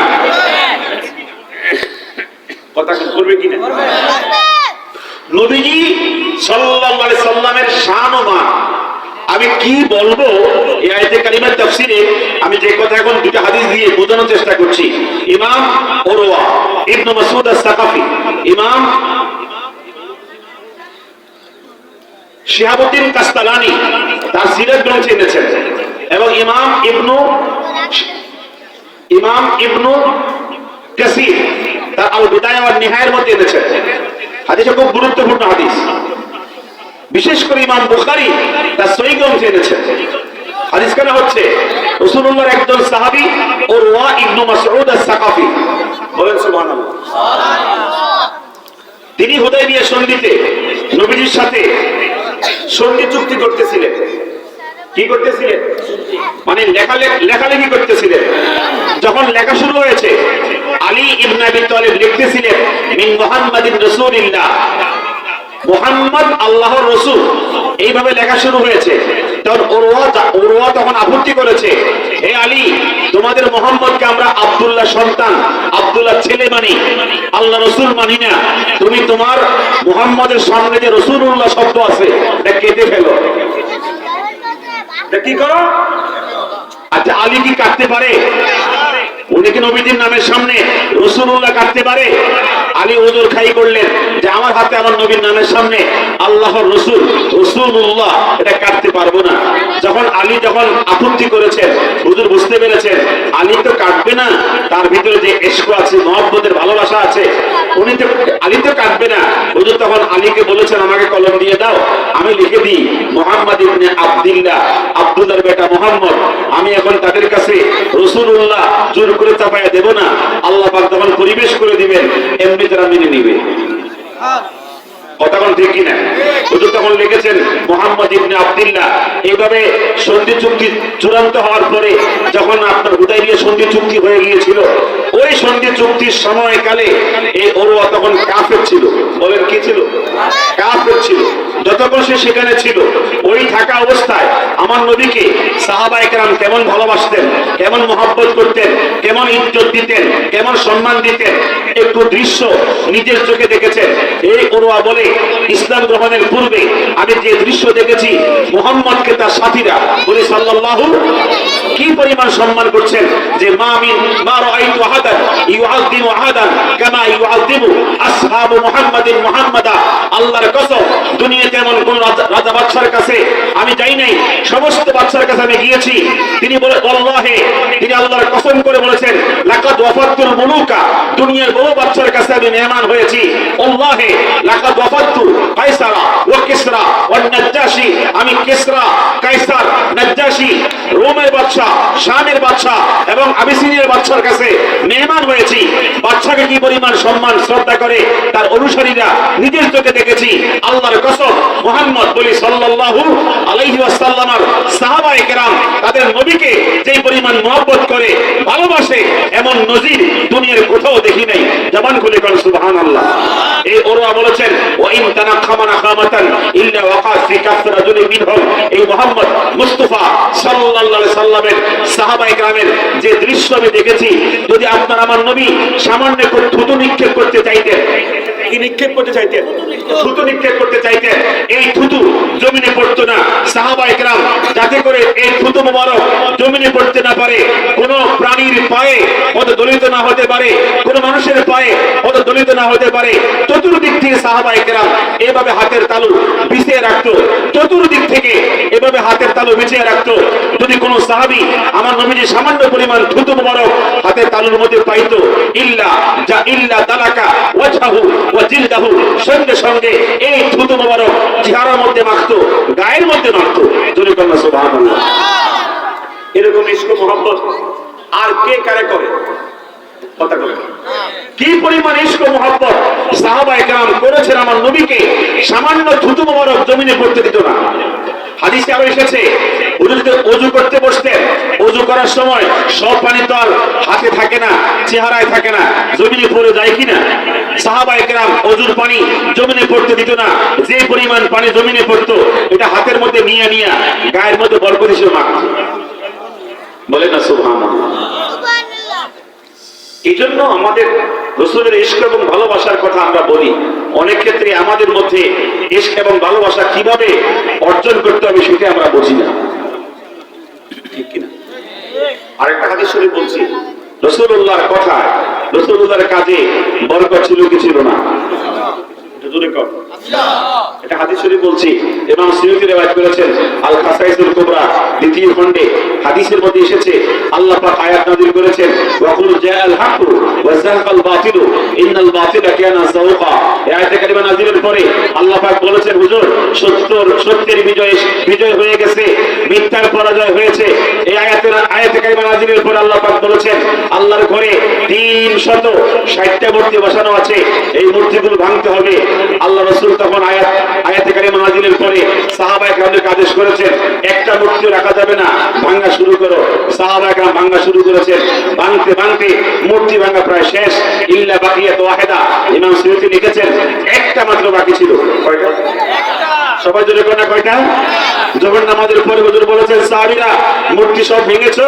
কথা করবে কিনা? নবীজি সাল্লাল্লাহু আলাইহি সাল্লামের শান ও মান আমি কি বলবো এই আয়াতে কারিমার তাফসিরে আমি যে কথা এখন দুটো হাদিস দিয়ে বোঝানোর চেষ্টা করছি। ইমাম উরওয়া ইবনে মাসউদ আস-সাকাফি, ইমাম শিহাবুদ্দিন কাস্তালানি তার সিরাত গ্রন্থে এনেছেন, এবং ইমাম ইবনু কাসির তার আল বিদায়া ওয়ান নিহায়ার মধ্যে এনেছেন। হাদিসটা খুব গুরুত্বপূর্ণ হাদিস। বিশেষ করে ইমাম বুখারী তার সহিহ গ্রন্থে এনেছেন। হাদিস কেন হচ্ছে রাসূলুল্লাহর একজন সাহাবী উরওয়া ইবনে মাসউদ আস-সাকাফি, বলেন সুবহানাল্লাহ। তিনি হুদায়বিয়া সন্ধিতে নবীজির সাথে সন্ধি চুক্তি করতেছিলেন। কি করতেছিলেন? মানে লেখালেখি করতেছিলেন। যখন লেখা শুরু হয়েছে, আলী ইবনে আবি তালিব লিখতেছিলেন মিন মুহাম্মাদিন রাসূলিল্লাহ, মুহাম্মদ আল্লাহর রাসূল, এইভাবে লেখা শুরু হয়েছে। তখন উরওয়া তখন আপত্তি করেছে, হে আলী, তোমাদের মুহাম্মদকে আমরা আব্দুল্লাহ সন্তান, আব্দুল্লাহ ছেলে মানি, আল্লাহ রাসূল মানি না। তুমি তোমার মুহাম্মদের সামনে যে রাসূলুল্লাহ শব্দ আছে এটা কেটে ফেলো। কি করো? আচ্ছা, আলী কি কাটতে পারে? উনি কি নবীজির নামের সামনে রাসূলুল্লাহ কাটতে পারে? আলী ওজর খাই করলেন যে আমার হাতে আমার নবীর নামের সামনে আল্লাহর রাসূল রাসূলুল্লাহ এটা কাটতে পারবো না। যখন আলী আপত্তি করেছেন, হুজুর বুঝতে পেরেছেন আলী তো কাটবে না, তার ভিতরে যে ইশক আছে, মহব্বতের ভালোবাসা আছে, আলী তো কাটবে না। হুজুর তখন আলীকে বলেছেন আমাকে কলম দিয়ে দাও, আমি লিখে দিই মুহাম্মদ ইবনে আব্দুল্লাহ, আব্দুল্লাহর বেটা মুহাম্মদ। আমি এখন তাদের কাছে রাসূলুল্লাহ জোর করে চাপায়া দেব না। আল্লাহ পাক তখন পরিবেশ করে দিবেন, এমনি তারা মেনে নিবে। কথা ঠিক কিনা? হুজুর তখন লিখেছেন মুহাম্মদ ইবনে আব্দুল্লাহ। এইভাবে সন্ধি চুক্তি চূড়ান্ত হওয়ার পরে যখন আপনার হুদায়বিয়া সন্ধি চুক্তি হয়ে গিয়েছিল, ওই সন্ধি চুক্তির সময়কালে এই উরওয়া তখন কাফের ছিল। বলেন কি ছিল? কাফের ছিল। যতক্ষণ সে সেখানে ছিল, ওই থাকা অবস্থায় আমার নবীকে সাহাবায়ে কেরাম কেমন ভালোবাসতেন, কেমন মহব্বত করতেন, কেমন ইজ্জত দিতেন, কেমন সম্মান দিতেন, একটু দৃশ্য নিজের চোখে দেখেছেন। এই উরওয়া বলে ইসলাম গ্রহণের পূর্বে আমি যে দৃশ্য দেখেছি, মুহাম্মদকে তার সাথীরা বলে সাল্লাল্লাহু কি পরিমাণ সম্মান করছেন, যে মা রাআইতু আহাদান ইউআযিমু আহাদান কামা ইউআযিমু আসহাবু মুহাম্মাদিন মুহাম্মাদা। আল্লাহর কসম, দুনিয়াতে এমন কোন রাজা বাদশার কাছে আমি যাই নাই, সমস্ত বাদশার কাছে আমি গিয়েছি। তিনি বলে আল্লাহে, তিনি আল্লাহর কসম করে বলেছেন লাকাদ ওয়াফাতুল মুলুকা, দুনিয়ার বহু বাদশার কাছে আমি মেহমান হয়েছি। আল্লাহে লাকাদ ওয়াফাতু কায়সারা ওয়া কিসরা ওয়া নাজ্জাশি, আমি কিসরা, কায়সার, নাজ্জাশি, রোমের বাদশা, শামের বাদশা এবং আবিসিনিয়ার বাদশার কাছে মেহমান হয়েছি। বাদশাকে কি পরিমাণ সম্মান শ্রদ্ধা করে তার অনুসারীরা নিজের চোখে দেখেছি। আল্লাহর কসম, মুহাম্মদ বলি সাল্লাল্লাহু আলাইহি ওয়াসাল্লামের সাহাবায়ে কেরাম তাদের নবীকে যেই পরিমাণ মহব্বত করে ভালোবাসে, এমন নজির দুনিয়ার কোথাও দেখি নাই। জবান খুলে কোন সুবহানাল্লাহ। এই উরওয়া বলেছেন ওয়া ইন তানাখামানা খামাতান ইল্লা ওয়াকা ফি কাফ রাজুলিন মিনহুম, এই মুহাম্মদ মুস্তাফা সাল্লাল্লাহু আলাইহি সাল্লামের সাহাবায়ে কেরামের যে দৃশ্য আমি দেখেছি, যদি আপনার আমার নবী সামান্য একটু থুতু নিক্ষেপ করতে চাইতেন, কি নিক্ষেপ করতে চাইতেন? থুতু নিক্ষেপ করতে চাইতেন, এই থুতু জমিনে পড়তো না। সাহাবায়ে কেরাম যাতে করে এই থুতু মোবারক জমিনে পড়তে না পারে, কোন প্রাণীর পায়ে পদদলিত না হতে পারে, কোন মানুষের পায়ে পদদলিত না হতে পারে, চতুর্দিক থেকে সাহাবায়ে কেরাম এভাবে হাতের তালু বিছিয়ে রাখতো। চতুর্দিক থেকে এভাবে হাতের তালু বিছিয়ে রাখতো। যদি কোন সাহাবী আমার নবীজি সামান্য পরিমাণ থুতু মোবারক হাতের তালুর মধ্যে পাইতো, ইল্লা তালাকা ওয়াজহাহু ওয়া জিলদাহু, সঙ্গে সঙ্গে এই থুতু মোবারক চেহারার মধ্যে মাখতো, গায়ের মধ্যে মাখতো। জোরে বলুন সুবহানাল্লাহ। এরকম ইশক মোহাব্বত আর কে কারে করে? কথা বলেন, কি পরিমাণ ইশক মোহাব্বত সাহাবায়ে কেরাম করেছেন আমার নবীকে, সামান্য থুতু মোবারক জমিনে পড়তে দিত না। হাদিসে আরো এসেছে, ওযু করতে বসতেন, ওযু করার সময় সব পানি তো আর হাতে থাকে না, চেহারায় থাকে না, জমিনে পড়ে যায় কিনা? সাহাবায়ে কেরাম ওযুর পানি জমিনে পড়তে দিত না। যে পরিমাণ পানি জমিনে পড়তো, এটা হাতের মধ্যে নিয়ে গায়ের মধ্যে বরকত হিসেবে মাখত। বলে না সুবহানাল্লাহ। এই জন্য আমাদের রাসূলের ইশক এবং ভালোবাসার কথা আমরা বলি, অনেক ক্ষেত্রে আমাদের মধ্যে ইশক এবং ভালোবাসা কিভাবে অর্জন করতে হবে সেটা আমরা বুঝি না, ঠিক কিনা? আরেকটা হাদিস শরীফ বলছি, রাসূলুল্লাহর কথা, রাসূলুল্লাহর কাজে বরকত ছিল কি ছিল না? এটা হাদিস শরীফ বলছি, ইমাম সিয়ুতী রওয়ায়াত করেছেন আল খাসাইসুল কুবরা দ্বিতীয় খণ্ডে। হাদিসের মধ্যে এসেছে আল্লাহ পাক আয়াত নাযিল করেছেন, ওয়াকুল জাআল হাক্কু ওয়া যাহাকাল বাতিলু ইন্নাল বাতিলা কানা যাওকা। এই আয়াতে কারিমা নাযিলের পরে আল্লাহ পাক বলেছেন, হুজুর সত্যের বিজয় হয়ে গেছে, মিথ্যার পরাজয় হয়েছে। এই আয়াতে কারিমা নাযিলের পরে আল্লাহ পাক বলেছেন, আল্লাহর ঘরে 360টা মূর্তি বসানো আছে, এই মূর্তিগুলো ভাঙতে হবে। আল্লাহ রাসূল তখন আয়াতে কারিমা নাযিলের পরে সাহাবায়ে কেরামকে আদেশ করেছেন, একটা মূর্তি রাখা যাবে না, ভাঙা শুরু করো। সাহাবায়ে কেরাম ভাঙা শুরু করেছেন, ভাঙতে ভাঙতে মূর্তি ভাঙা প্রায় শেষ। ইল্লা বাকিয়াত ওয়াহিদা, ইমাম সিয়ুতী লিখেছেন একটা মাত্র বাকি ছিল। কয়টা? সবাই জোরে কোনা কয়টা? যখন নামাজের পরে হুজুর বলেছেন, সাহাবীরা মূর্তি সব ভেঙেছো?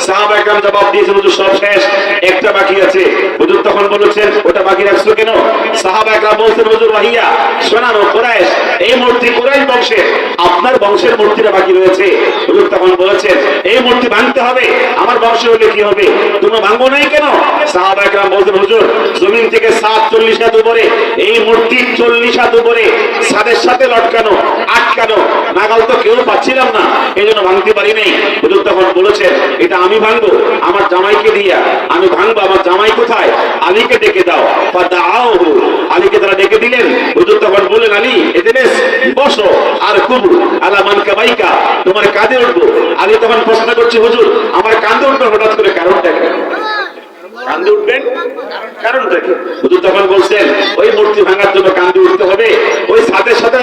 সাহাবায়ে কেরাম জবাব দিয়েছেন, হুজুর সব শেষ, একটা বাকি আছে। হুজুর তখন বলেছেন, ওটা বাকি রাখছো কেন? সাহাবায়ে কেরাম বলছেন, হুজুর ওয়াহিয়া শোনানো, কুরাইশ, এই মূর্তি কুরাইশ বংশের, আপনার বংশের মূর্তিটা বাকি রয়েছে। হুজুর তখন বলেছেন, এই মূর্তি ভাঙতে হবে, আমার বংশ হলে কি হবে, তোমরা ভাঙবো নাই কেন? সাহাবায়ে কেরাম বলছেন, হুজুর জমিন থেকে 40 হাত উপরে এই মূর্তি 40 হাত উপরে ছাদের সাথে লটকানো, আটকানো, নাগাল তো কেউ পাচ্ছিলাম না, এই জন্য ভাঙতে পারি নাই। হুজুর তখন বলেছেন, এটা আমি ভাঙবো আমার জামাইকে দিয়া, আমি ভাঙবো, আমার জামাই কোথায়? আলীকে ডেকে দাও। ফাদাআহু, আলীকে তারা ডেকে দিলেন। হুজুর তখন বললেন, আলী এদেশ বসো, আর কুবু আলা মানকাবাইকা, তোমার কাঁধে উঠবো। আলী তখন প্রশ্ন করছে, হুজুর আমার কাঁধে উঠবে হঠাৎ করে, কারণটা কি? কাঁধে উঠবেন কারণটা কি? হুজুর তখন বলছেন, ওই মূর্তি ভাঙার জন্য কাঁধে উঠতে হবে, ওই ছাদের সাথে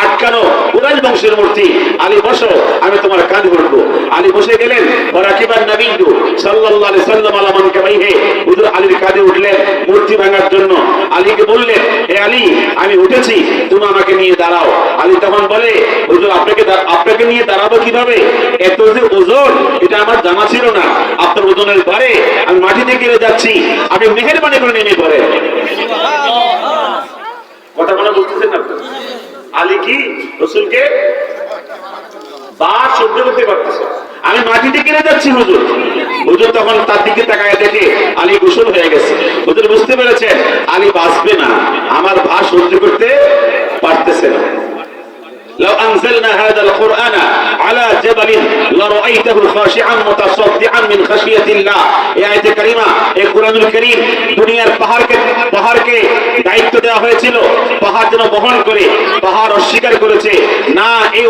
আটকানো কুরাইশ বংশের মূর্তি। আলী বসো, আমি তোমার কাঁধে উঠবো। আলী বসে গেলেন। ওয়ারাকিবান নবিয়্যু সাল্লাল্লাহু আলাইহি সাল্লাম আলা মানকাবাইহি, হুজুর আলীর কাঁধে উঠলেন মূর্তি ভাঙার জন্য। আলীকে বললেন, হে আলী আমি উঠেছি, তুমি আমাকে নিয়ে দাঁড়াও। আলী তখন বলে, হুজুর আপনাকে নিয়ে দাঁড়াবো কিভাবে? এত যে ওজন, এটা আমার জানা ছিল না। আপনার ওজনের পরে আমি মাটিতে গিরে যাচ্ছি, আপনি মেহেরবানি করে নেমে পড়েন। কথা বলা বুঝতেছেন না? আলী কি রাসূলকে বাদ সহ্য করতে পারতেছে, আমি মাটিতে গিরে যাচ্ছি হুজুর। হুজুর তখন তার দিকে তাকায় দেখে আলী গোসল হয়ে গেছে। হুজুর বুঝতে পেরেছেন আলী বাঁচবে না, আমার ভার সহ্য করতে পারতেছে না। لو أنزلنا هذا القرآن على جبل لرأيته خاشعا متصدعا من خشية الله। এই আয়াতে কারিমা, এই কুরআনুল কারীম দুনিয়ার পাহাড়কে দায়িত্ব দেওয়া হয়েছিল, পাহাড় যেন বহন করে। পাহাড় অস্বীকার করেছে, না এই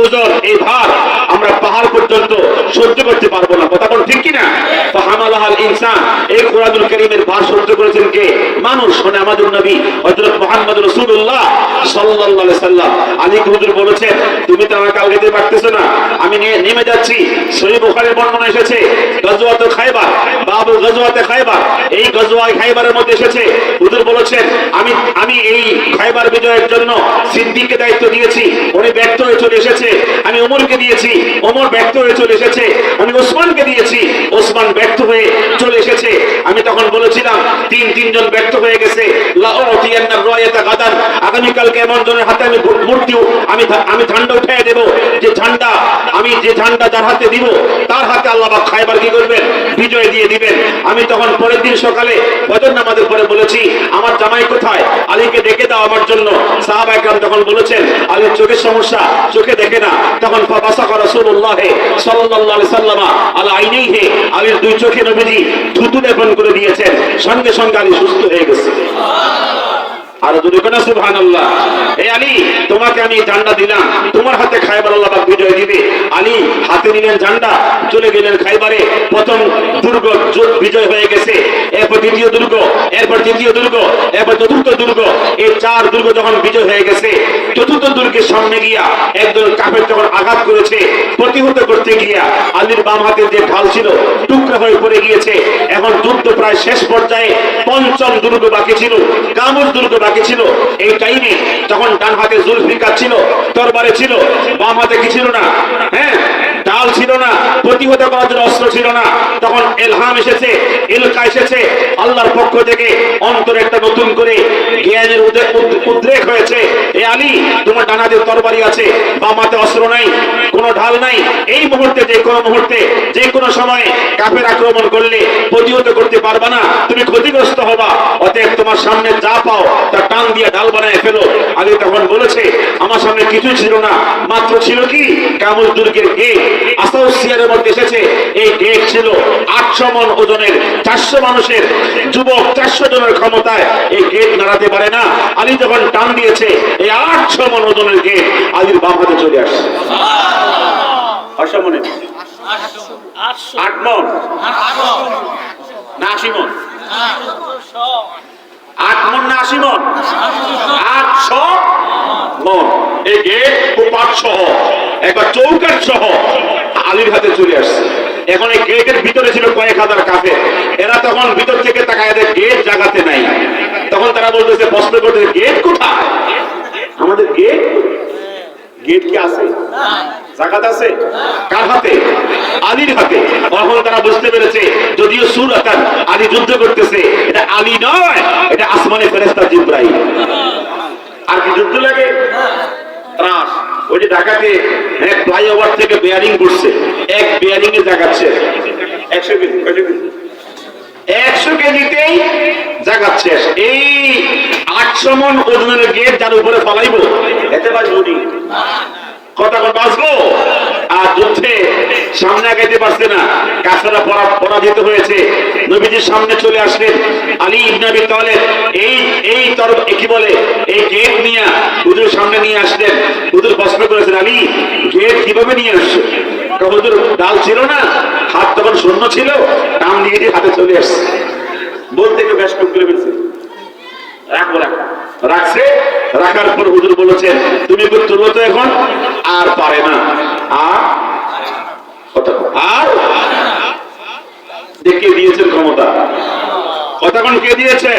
ওজন, এই ভার আমরা পাহাড় পর্যন্ত সহ্য করতে পারবো না। কথা বল ঠিক কিনা? ফাহামালাহাল ইনসান, এই কুরআনুল কারীমের ভার সহ্য করেছেন কে? মানুষ, মানে আমাদের নবী হযরত মুহাম্মদ রাসূলুল্লাহ সাল্লাল্লাহু আলাইহি সাল্লাম। আলী হুজুর বলেছেন, তুমি তো আমাকে কাল যেতে পারতেছো না, আমি নেমে যাচ্ছি। সহিহ বুখারীর বর্ণনা এসেছে, গজওয়াত খায়বার, বাবু গজওয়াতে খায়বার, এই গজওয়ায়ে খায়বারের মধ্যে এসেছে, হুজুর বলেছেন, আমি এই খায়বার বিজয়ের জন্য সিদ্দিককে দায়িত্ব দিয়েছি, উনি ব্যর্থ হয়ে চলে এসেছে। আমি ওমরকে দিয়েছি, ওমর ব্যর্থ হয়ে চলে এসেছে। আমি ওসমানকে দিয়েছি, ওসমান ব্যর্থ হয়ে চলে এসেছে। আমি তখন বলেছিলাম, তিনজন ব্যর্থ হয়ে গেছে। লা উতিয়ান্না রায়াতা গাদান, আগামী কালকে এমন জনের হাতে আমি মূর্তি, আমি ঝান্ডা উঠিয়ে দেব, যে ঝান্ডা যার হাতে দিব তার হাতে আল্লাহ পাক খায়বার কি করবেন? বিজয় দিয়ে দিবেন। আমি তখন পরের দিন সকালে ফজর নামাজের পরে বলেছি, আমার জামাই কোথায়? আলীকে ডেকে দাও আমার জন্য। সাহাবায়ে কেরাম তখন বলেছেন, আলীর চোখের সমস্যা, চোখে দেখে না। তখন ফাবাসাকা রাসূলুল্লাহ সাল্লাল্লাহু আলাইহি সাল্লাম আলা আইনাইহি, আলীর দুই চোখে নবীজি থুতু লেপন করে দিয়েছেন, সঙ্গে সঙ্গে আলী সুস্থ হয়ে গেছে। আর যদি কোন সুবহানাল্লাহ। এই আলী তোমাকে আমি ঝান্ডা দিলাম, তোমার হাতে খায়বার আল্লাহ পাক বিজয় দিবে। আলী হাতে নিলেন ঝান্ডা, চলে গেলেন খায়বারে। প্রথম দুর্গ বিজয় হয়ে গেছে, এরপর দ্বিতীয় দুর্গ, এরপর তৃতীয় দুর্গ, এরপর চতুর্থ দুর্গ। এই 4 দুর্গ যখন বিজয় হয়ে গেছে, চতুর্থ দুর্গের সামনে গিয়া একজন কাফের যখন আঘাত করেছে, প্রতিহত করতে গিয়া আলীর বাম হাতের যে ঢাল ছিল টুকরা হয়ে পড়ে গিয়েছে। এখন যুদ্ধ প্রায় শেষ পর্যায়ে, পঞ্চম দুর্গ বাকি ছিল, কামুজ দুর্গ বাকি ছিল। এই টাইমে তখন ডান হাতে জুলফিকার ছিল, তরবারে ছিল, বাম হাতে কি ছিল না? হ্যাঁ, ঢাল ছিল না, প্রতিহত করার জন্য অস্ত্র ছিল না। তখন ইলহাম এসেছে, ইলকা এসেছে আল্লাহর পক্ষ থেকে, অন্তরে একটা নতুন করে জ্ঞানের উদ্রেক হয়েছে। এ আলী, তোমার ডানাতে তরবারি আছে, বামাতে অস্ত্র নাই, কোনো ঢাল নাই। এই মুহূর্তে, যে কোনো মুহূর্তে, যে কোনো সময়ে কাফের আক্রমণ করলে প্রতিহত করতে পারবা না, তুমি ক্ষতিগ্রস্ত হবা। অতএব তোমার সামনে যা পাও তা টান দিয়ে ঢাল বানায় ফেলো। আলী তখন বলেছে, আমার সামনে কিছু ছিল না, মাত্র ছিল কি কামুল দুর্গের গেট। আসাউসিয়ারের মধ্যে এসেছে, এই গেট ছিল 800 মণ ওজনের, 400 মানুষের, যুবক 400 জনের ক্ষমতায় এই গেট নাড়াতে পারে না। আলী যখন টান দিয়েছে, এই 800 মণ ওজনের গেট আলীর বাম হাতে চলে আসছে। 800 মণে 8 মণ না 80 মণ? 8 মণ না 80 মণ? 800 মণ। এই গেট কোপাট সহ, একবার চৌকাট সহ আলীর হাতে চলে আসছে। এখন এই গেটের ভিতরে ছিল কয়েক হাজার কাফের। এরা তখন ভিতর থেকে তাকায় দেয় গেট জায়গাতে নাই। তখন তারা বলতেছে, প্রশ্ন করতে, গেট কোথায়? আমাদের গেট, গেট কি আছে? জাকাত আছে কার হাতে? আলীর হাতে। তখন তারা বুঝতে পেরেছে, যদিও সূরাতান আলী যুদ্ধ করতেছে, এটা আলী নয়, এটা আসমানে ফেরেশতা জিবরাইল। আর কি যুদ্ধ লাগে? ত্রাস। ওই যে ঢাকাতে ফ্লাইওভার থেকে বেয়ারিং করছে, এক বেয়ারিং এ জাগাচ্ছে 100 কেজি। 100 কেজিতেই জাগাচ্ছে। এই 800 মণ ওজনের গেট যার উপরে ফলাইবো, এতে বাঁচবো নি? কথা বাঁচবো? আর যুদ্ধে সামনে আগাইতে পারছে না, কাফেররা পরাজিত হয়েছে। নবীজির সামনে চলে আসলেন আলী ইবনে আবি তালেব, এই কি বলে, এই গেট নিয়ে হুজুর সামনে নিয়ে আসলেন। হুজুর প্রশ্ন করেছেন, আলী গেট কিভাবে নিয়ে আসছো? হুজুর ডাল ছিল না, হাত তখন শূন্য ছিল, টান দিয়ে হাতে চলে আসছে। বলতে গিয়ে বেশ করে ফেলছে, রাখবো রাখছে। রাখার পর হুজুর বলেছেন, তুমি তুলো তো এখন। আর পারে না, আর কে দিয়েছেন ক্ষমতা? কতক্ষণ কে দিয়েছে?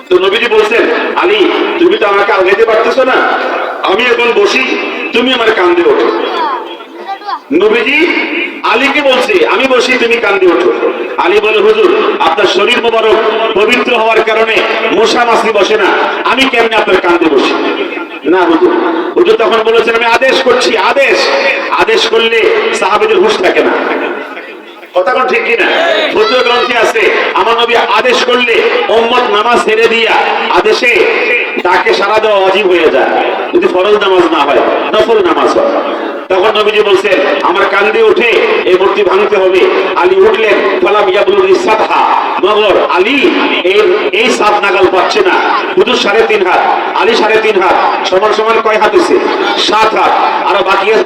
তো নবীজি বলছেন, আলী তুমি তো আমাকে আগাইতে পারতেছো না, আমি এখন বসি, তুমি আমার কান্দে ওঠো। নবীজি আলীকে বলছে, আমি বসি, তুমি কান্দে ওঠো। আলী বলে, হুজুর আপনার শরীর মোবারক পবিত্র হওয়ার কারণে মশা মাছি বসে না, আমি কেমনে আপনার কান্দে বসি? না হুজুর। হুজুর তখন বলেছেন, আমি আদেশ করছি। আদেশ করলে সাহাবীদের হুঁশ থাকে না। কথা কোন ঠিক কিনা? ফতুয়া গ্রন্থে আছে, আমার নবী আদেশ করলে উম্মত নামাজ ছেড়ে দিয়া আদেশে ডাকে সারা দেওয়া ওয়াজিব হয়ে যায়, যদি ফরজ নামাজ না হয়, নফল নামাজ হয়। তখন নবীজি বলছেন, আমার কান্দে উঠে এই মূর্তি ভাঙতে হবে। আলী উঠলেন, ফালাম ইয়াবলুগ ইসাতহা, মগর আলী এই 7 নাগাল পাচ্ছে না। হুজুর 3.5 হাত, আলী 3.5 হাত, সমান সমান কয় হাত হইছে? 7 হাত। আর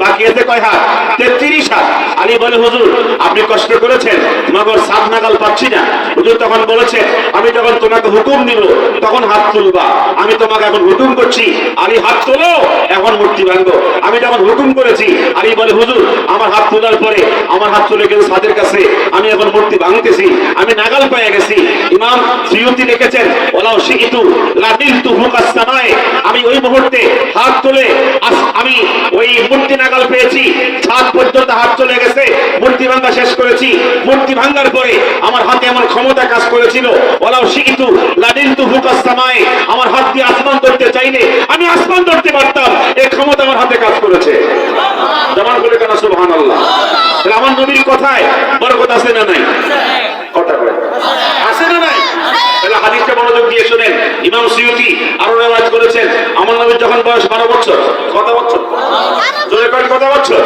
বাকি আছে কয় হাত? 33 হাত। আলী বলে, হুজুর আপনি কষ্ট করেছেন, মগর 7 নাগাল পাচ্ছি না। হুজুর তখন বলেছেন, আমি যখন তোমাকে হুকুম দিব তখন হাত তুলবা, আমি তোমাকে এখন হুকুম করছি, আলী হাত তোলো, এখন মূর্তি ভাঙবো। আমি যখন হুকুম করেছি, আলী বলে, হুজুর আমার হাত তোলার পরে আমার হাত চলে গেছে ছাদের কাছে, আমি এখন মূর্তি ভাঙতেছি, আমি নাগাল পেয়ে গেছি। ইমাম সুয়ুতি লিখেছেন, ওয়ালাউ শিইতু লাদিলতু ফুকাস সামায়ে, আমি ওই মুহূর্তে হাত তুলে আমি ওই মূর্তি নাগাল পেয়েছি, ছাদ পর্যন্ত হাত চলে গেছে, মূর্তি ভাঙা শেষ করেছি। মূর্তি ভাঙার পরে আমার হাতে এমন ক্ষমতা কাজ করেছিল, ওয়ালাউ শিইতু লাদিলতু ফুকাস সামায়ে, আমার হাত দিয়ে আসমান ধরতে চাইলে আমি আসমান ধরতে পারতাম, এই ক্ষমতা আমার হাতে কাজ করেছে। জামান বলে কেন সুবহানাল্লাহ? আমার নবীর কথায় বরকত আছে না নাই? কথা কয় আছে না নাই? তাহলে হাদিসটা মনোযোগ দিয়ে শুনেন। ইমাম সুয়ুতি আরো রিওয়ায়াত করেছেন, আমার নবীর যখন বয়স 12 বছর, কত বছর? জোরে করেন, কত বছর?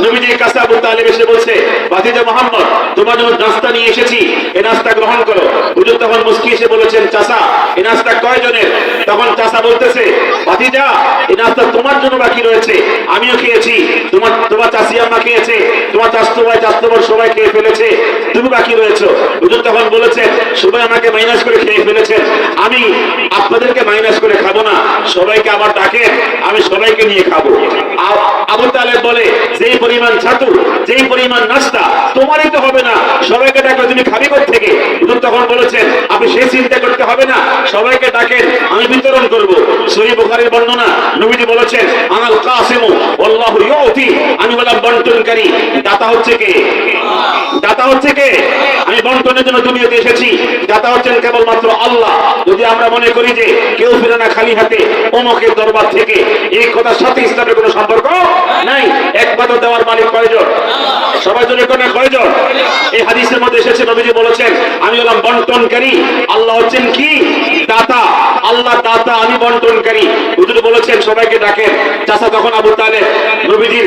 নবীজির কাছে আবু তালেব এসে বলছে, ভাতিজা মুহাম্মদ তোমার জন্য নাস্তা নিয়ে এসেছি, এই নাস্তা গ্রহণ করো। হুজুর তখন মুস্কি এসে বলেছেন, চাচা এই নাস্তা কয়জনের? তখন চাচা বলতেছে, ভাতিজা এই নাস্তা তোমার জন্য বাকি রয়েছে, আমিও খেয়েছি, তোমার চাচি আম্মা খেয়েছে, তোমার চাচতো ভাই চাচতো বোন সবাই খেয়ে ফেলেছে, তুমি বাকি রয়েছো। হুজুর তখন বলেছেন, সবাই আমাকে মাইনাস করে খেয়ে ফেলেছেন, আমি আপনাদেরকে মাইনাস করে খাবো না, সবাইকে আবার ডাকেন, আমি সবাইকে নিয়ে খাবো। আবু তালেব বলে, যেই পরিমাণ ছাতু, যেই পরিমাণ নাস্তা তোমারই তো হবে না, সবাইকে ডাকলে তুমি খাবি কোথা থেকে? হুজুর তখন বলেছেন, আপনি সেই চিন্তা করতে হবে না, সবাইকে ডাকেন, আমি বিতরণ করব। সহিহ বুখারীর বর্ণনা, নবীজি বলেছেন, আনাল কাসিমু আল্লাহু ইউতি, আমি বললাম বন্টন বন্টনকারী, দাতা হচ্ছে কে? দাতা হচ্ছে কে? আমি বন্টনের জন্য দুনিয়াতে এসেছি, দাতা হচ্ছেন কেবলমাত্র আল্লাহ। যদি আমরা মনে করি যে কেউ ফিরে না খালি হাতে অমুকের দরবার থেকে, এই কথার সাথে ইসলামের কোনো সম্পর্ক নাই। একমাত্র দেওয়ার মালিক কয়জন? সবাই জন্য কোনে কয়জন? এই হাদিসের মধ্যে এসেছে, নবীজি বলেছেন আমি হলাম বন্টনকারী, আল্লাহ হচ্ছেন কি? দাতা। আল্লাহ দাতা, আমি বন্টনকারী। হুজুর বলেছেন সবাইকে ডাকেন। চাচা তখন আবু তালেব নবীজির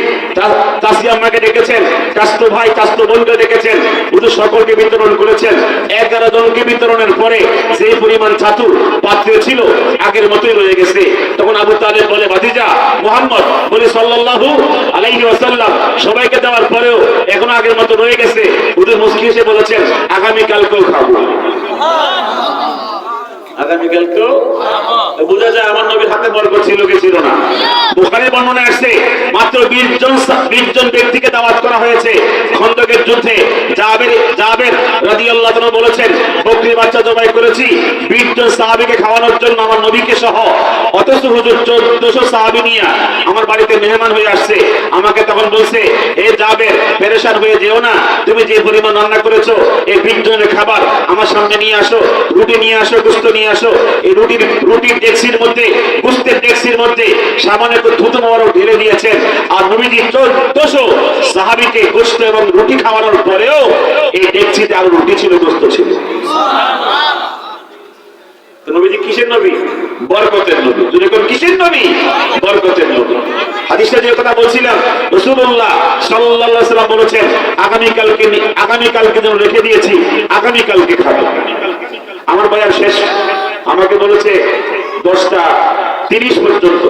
চাচি আম্মাকে ডেকেছেন, চাচতো ভাই চাচতো বোনকে ডেকেছেন। হুজুর সকলকে বিতরণ করেছেন। 11 জনকে বিতরণের পরে যে পরিমাণ ছাতু পাত্রে ছিল আগের মতোই রয়ে গেছে। তখন আবু তালেব বলে, ভাতিজা মুহাম্মদ বলে সাল্লাল্লাহু আলাইহি ওয়াসাল্লাম, সবাইকে দেওয়ার পরেও এখন আগের মতো রয়ে গেছে। হুজুর মুস্কি এসে বলেছেন আগামী কালকেও খাবো। আগামীকালকেও বোঝা যায় আমার নবীর হাতে বরকত ছিল কি ছিল না। বুখারীর বর্ণনা আসছে মাত্র 20 জন ব্যক্তিকে দাওয়াত করা হয়েছে খন্দকের যুদ্ধে। জাবের রাদিয়াল্লাহু তাআলা বলেছেন বকরির বাচ্চা জবাই করেছি 20 জন সাহাবীকে খাওয়ানোর জন্য, আমার নবীকে সহ। অথচ হুজুর 1400 সাহাবী নিয়ে আমার বাড়িতে মেহমান হয়ে আসছে। আমাকে তখন বলছে, এ জাবের পেরেশান হয়ে যেও না, তুমি যে পরিমাণ রান্না করেছো এই 20 জনের খাবার আমার সামনে নিয়ে আসো, রুটি নিয়ে আসো, গোশত নিয়ে আসো। এই রুটির ডেক্সির মধ্যে, গোশতের ডেক্সির মধ্যে সামান্য একটু থুতু মোবারক ঢেলে দিয়েছেন। আর নবীজি 1400 সাহাবীকে গোশত এবং রুটি খাওয়ানোর পরেও এই ডেক্সিতে আরো রুটি ছিল, গোশত ছিল। নবীজি কিসের নবী? বরকতের নবী। যদি কোন কিসের নবী? বরকতের নবী। হাদিসে যে কথা বলছিলাম, রাসূলুল্লাহ সাল্লাল্লাহু আলাইহি ওয়াসাল্লাম বলেছেন আগামীকালকে যেন রেখে দিয়েছি, আগামীকালকে খাবো। আমার বয়ান শেষ, আমাকে বলেছে 10:30 পর্যন্ত,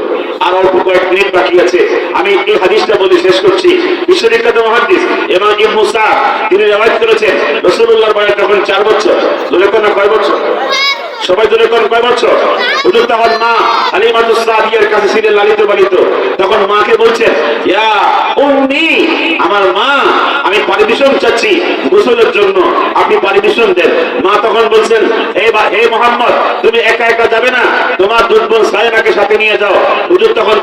আর অল্প কয়েক মিনিট বাকি আছে। আমি এই হাদিসটা বলে শেষ করছি। বিশ্ববিখ্যাত মুহাদ্দিস ইমাম ইবনে সাদ তিনি রওয়ায়াত করেছেন রাসূলুল্লাহর বয়স তখন 4 বছর। বলে কোন কয় বছর? সবাই জোরে কোন কয় বছর? হুজুর তখন মা হালিমাতুস সাদিয়ার কাছে ছিলেন লালিত পালিত। তখন মাকে বলছেন, ইয়া উম্মি, আমার মা, আমি পারমিশন চাচ্ছি গোসলের জন্য, আপনি পারমিশন দেন। মা তখন বলছেন, হে মুহাম্মদ, তুমি একা একা যাবে না, তোমার দুধ বোন সাইমাকে সাথে নিয়ে যাও। হুজুর তখন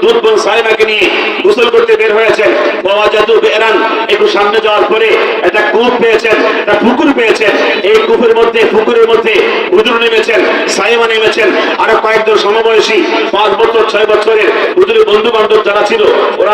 দুধ বোন সাইমাকে নিয়ে গোসল করতে বের হয়েছেন। ওয়াজাদু বিরান, একটু সামনে যাওয়ার পরে একটা কূপ পেয়েছেন, একটা পুকুর পেয়েছেন। এই কূপের মধ্যে, পুকুরের মধ্যে হুজুর নেমেছেন, সাইমা নেমেছেন, আরো কয়েকজন সমবয়সী 5 বছর 6 বছরের হুজুরের বন্ধু বান্ধব যারা ছিল ওরা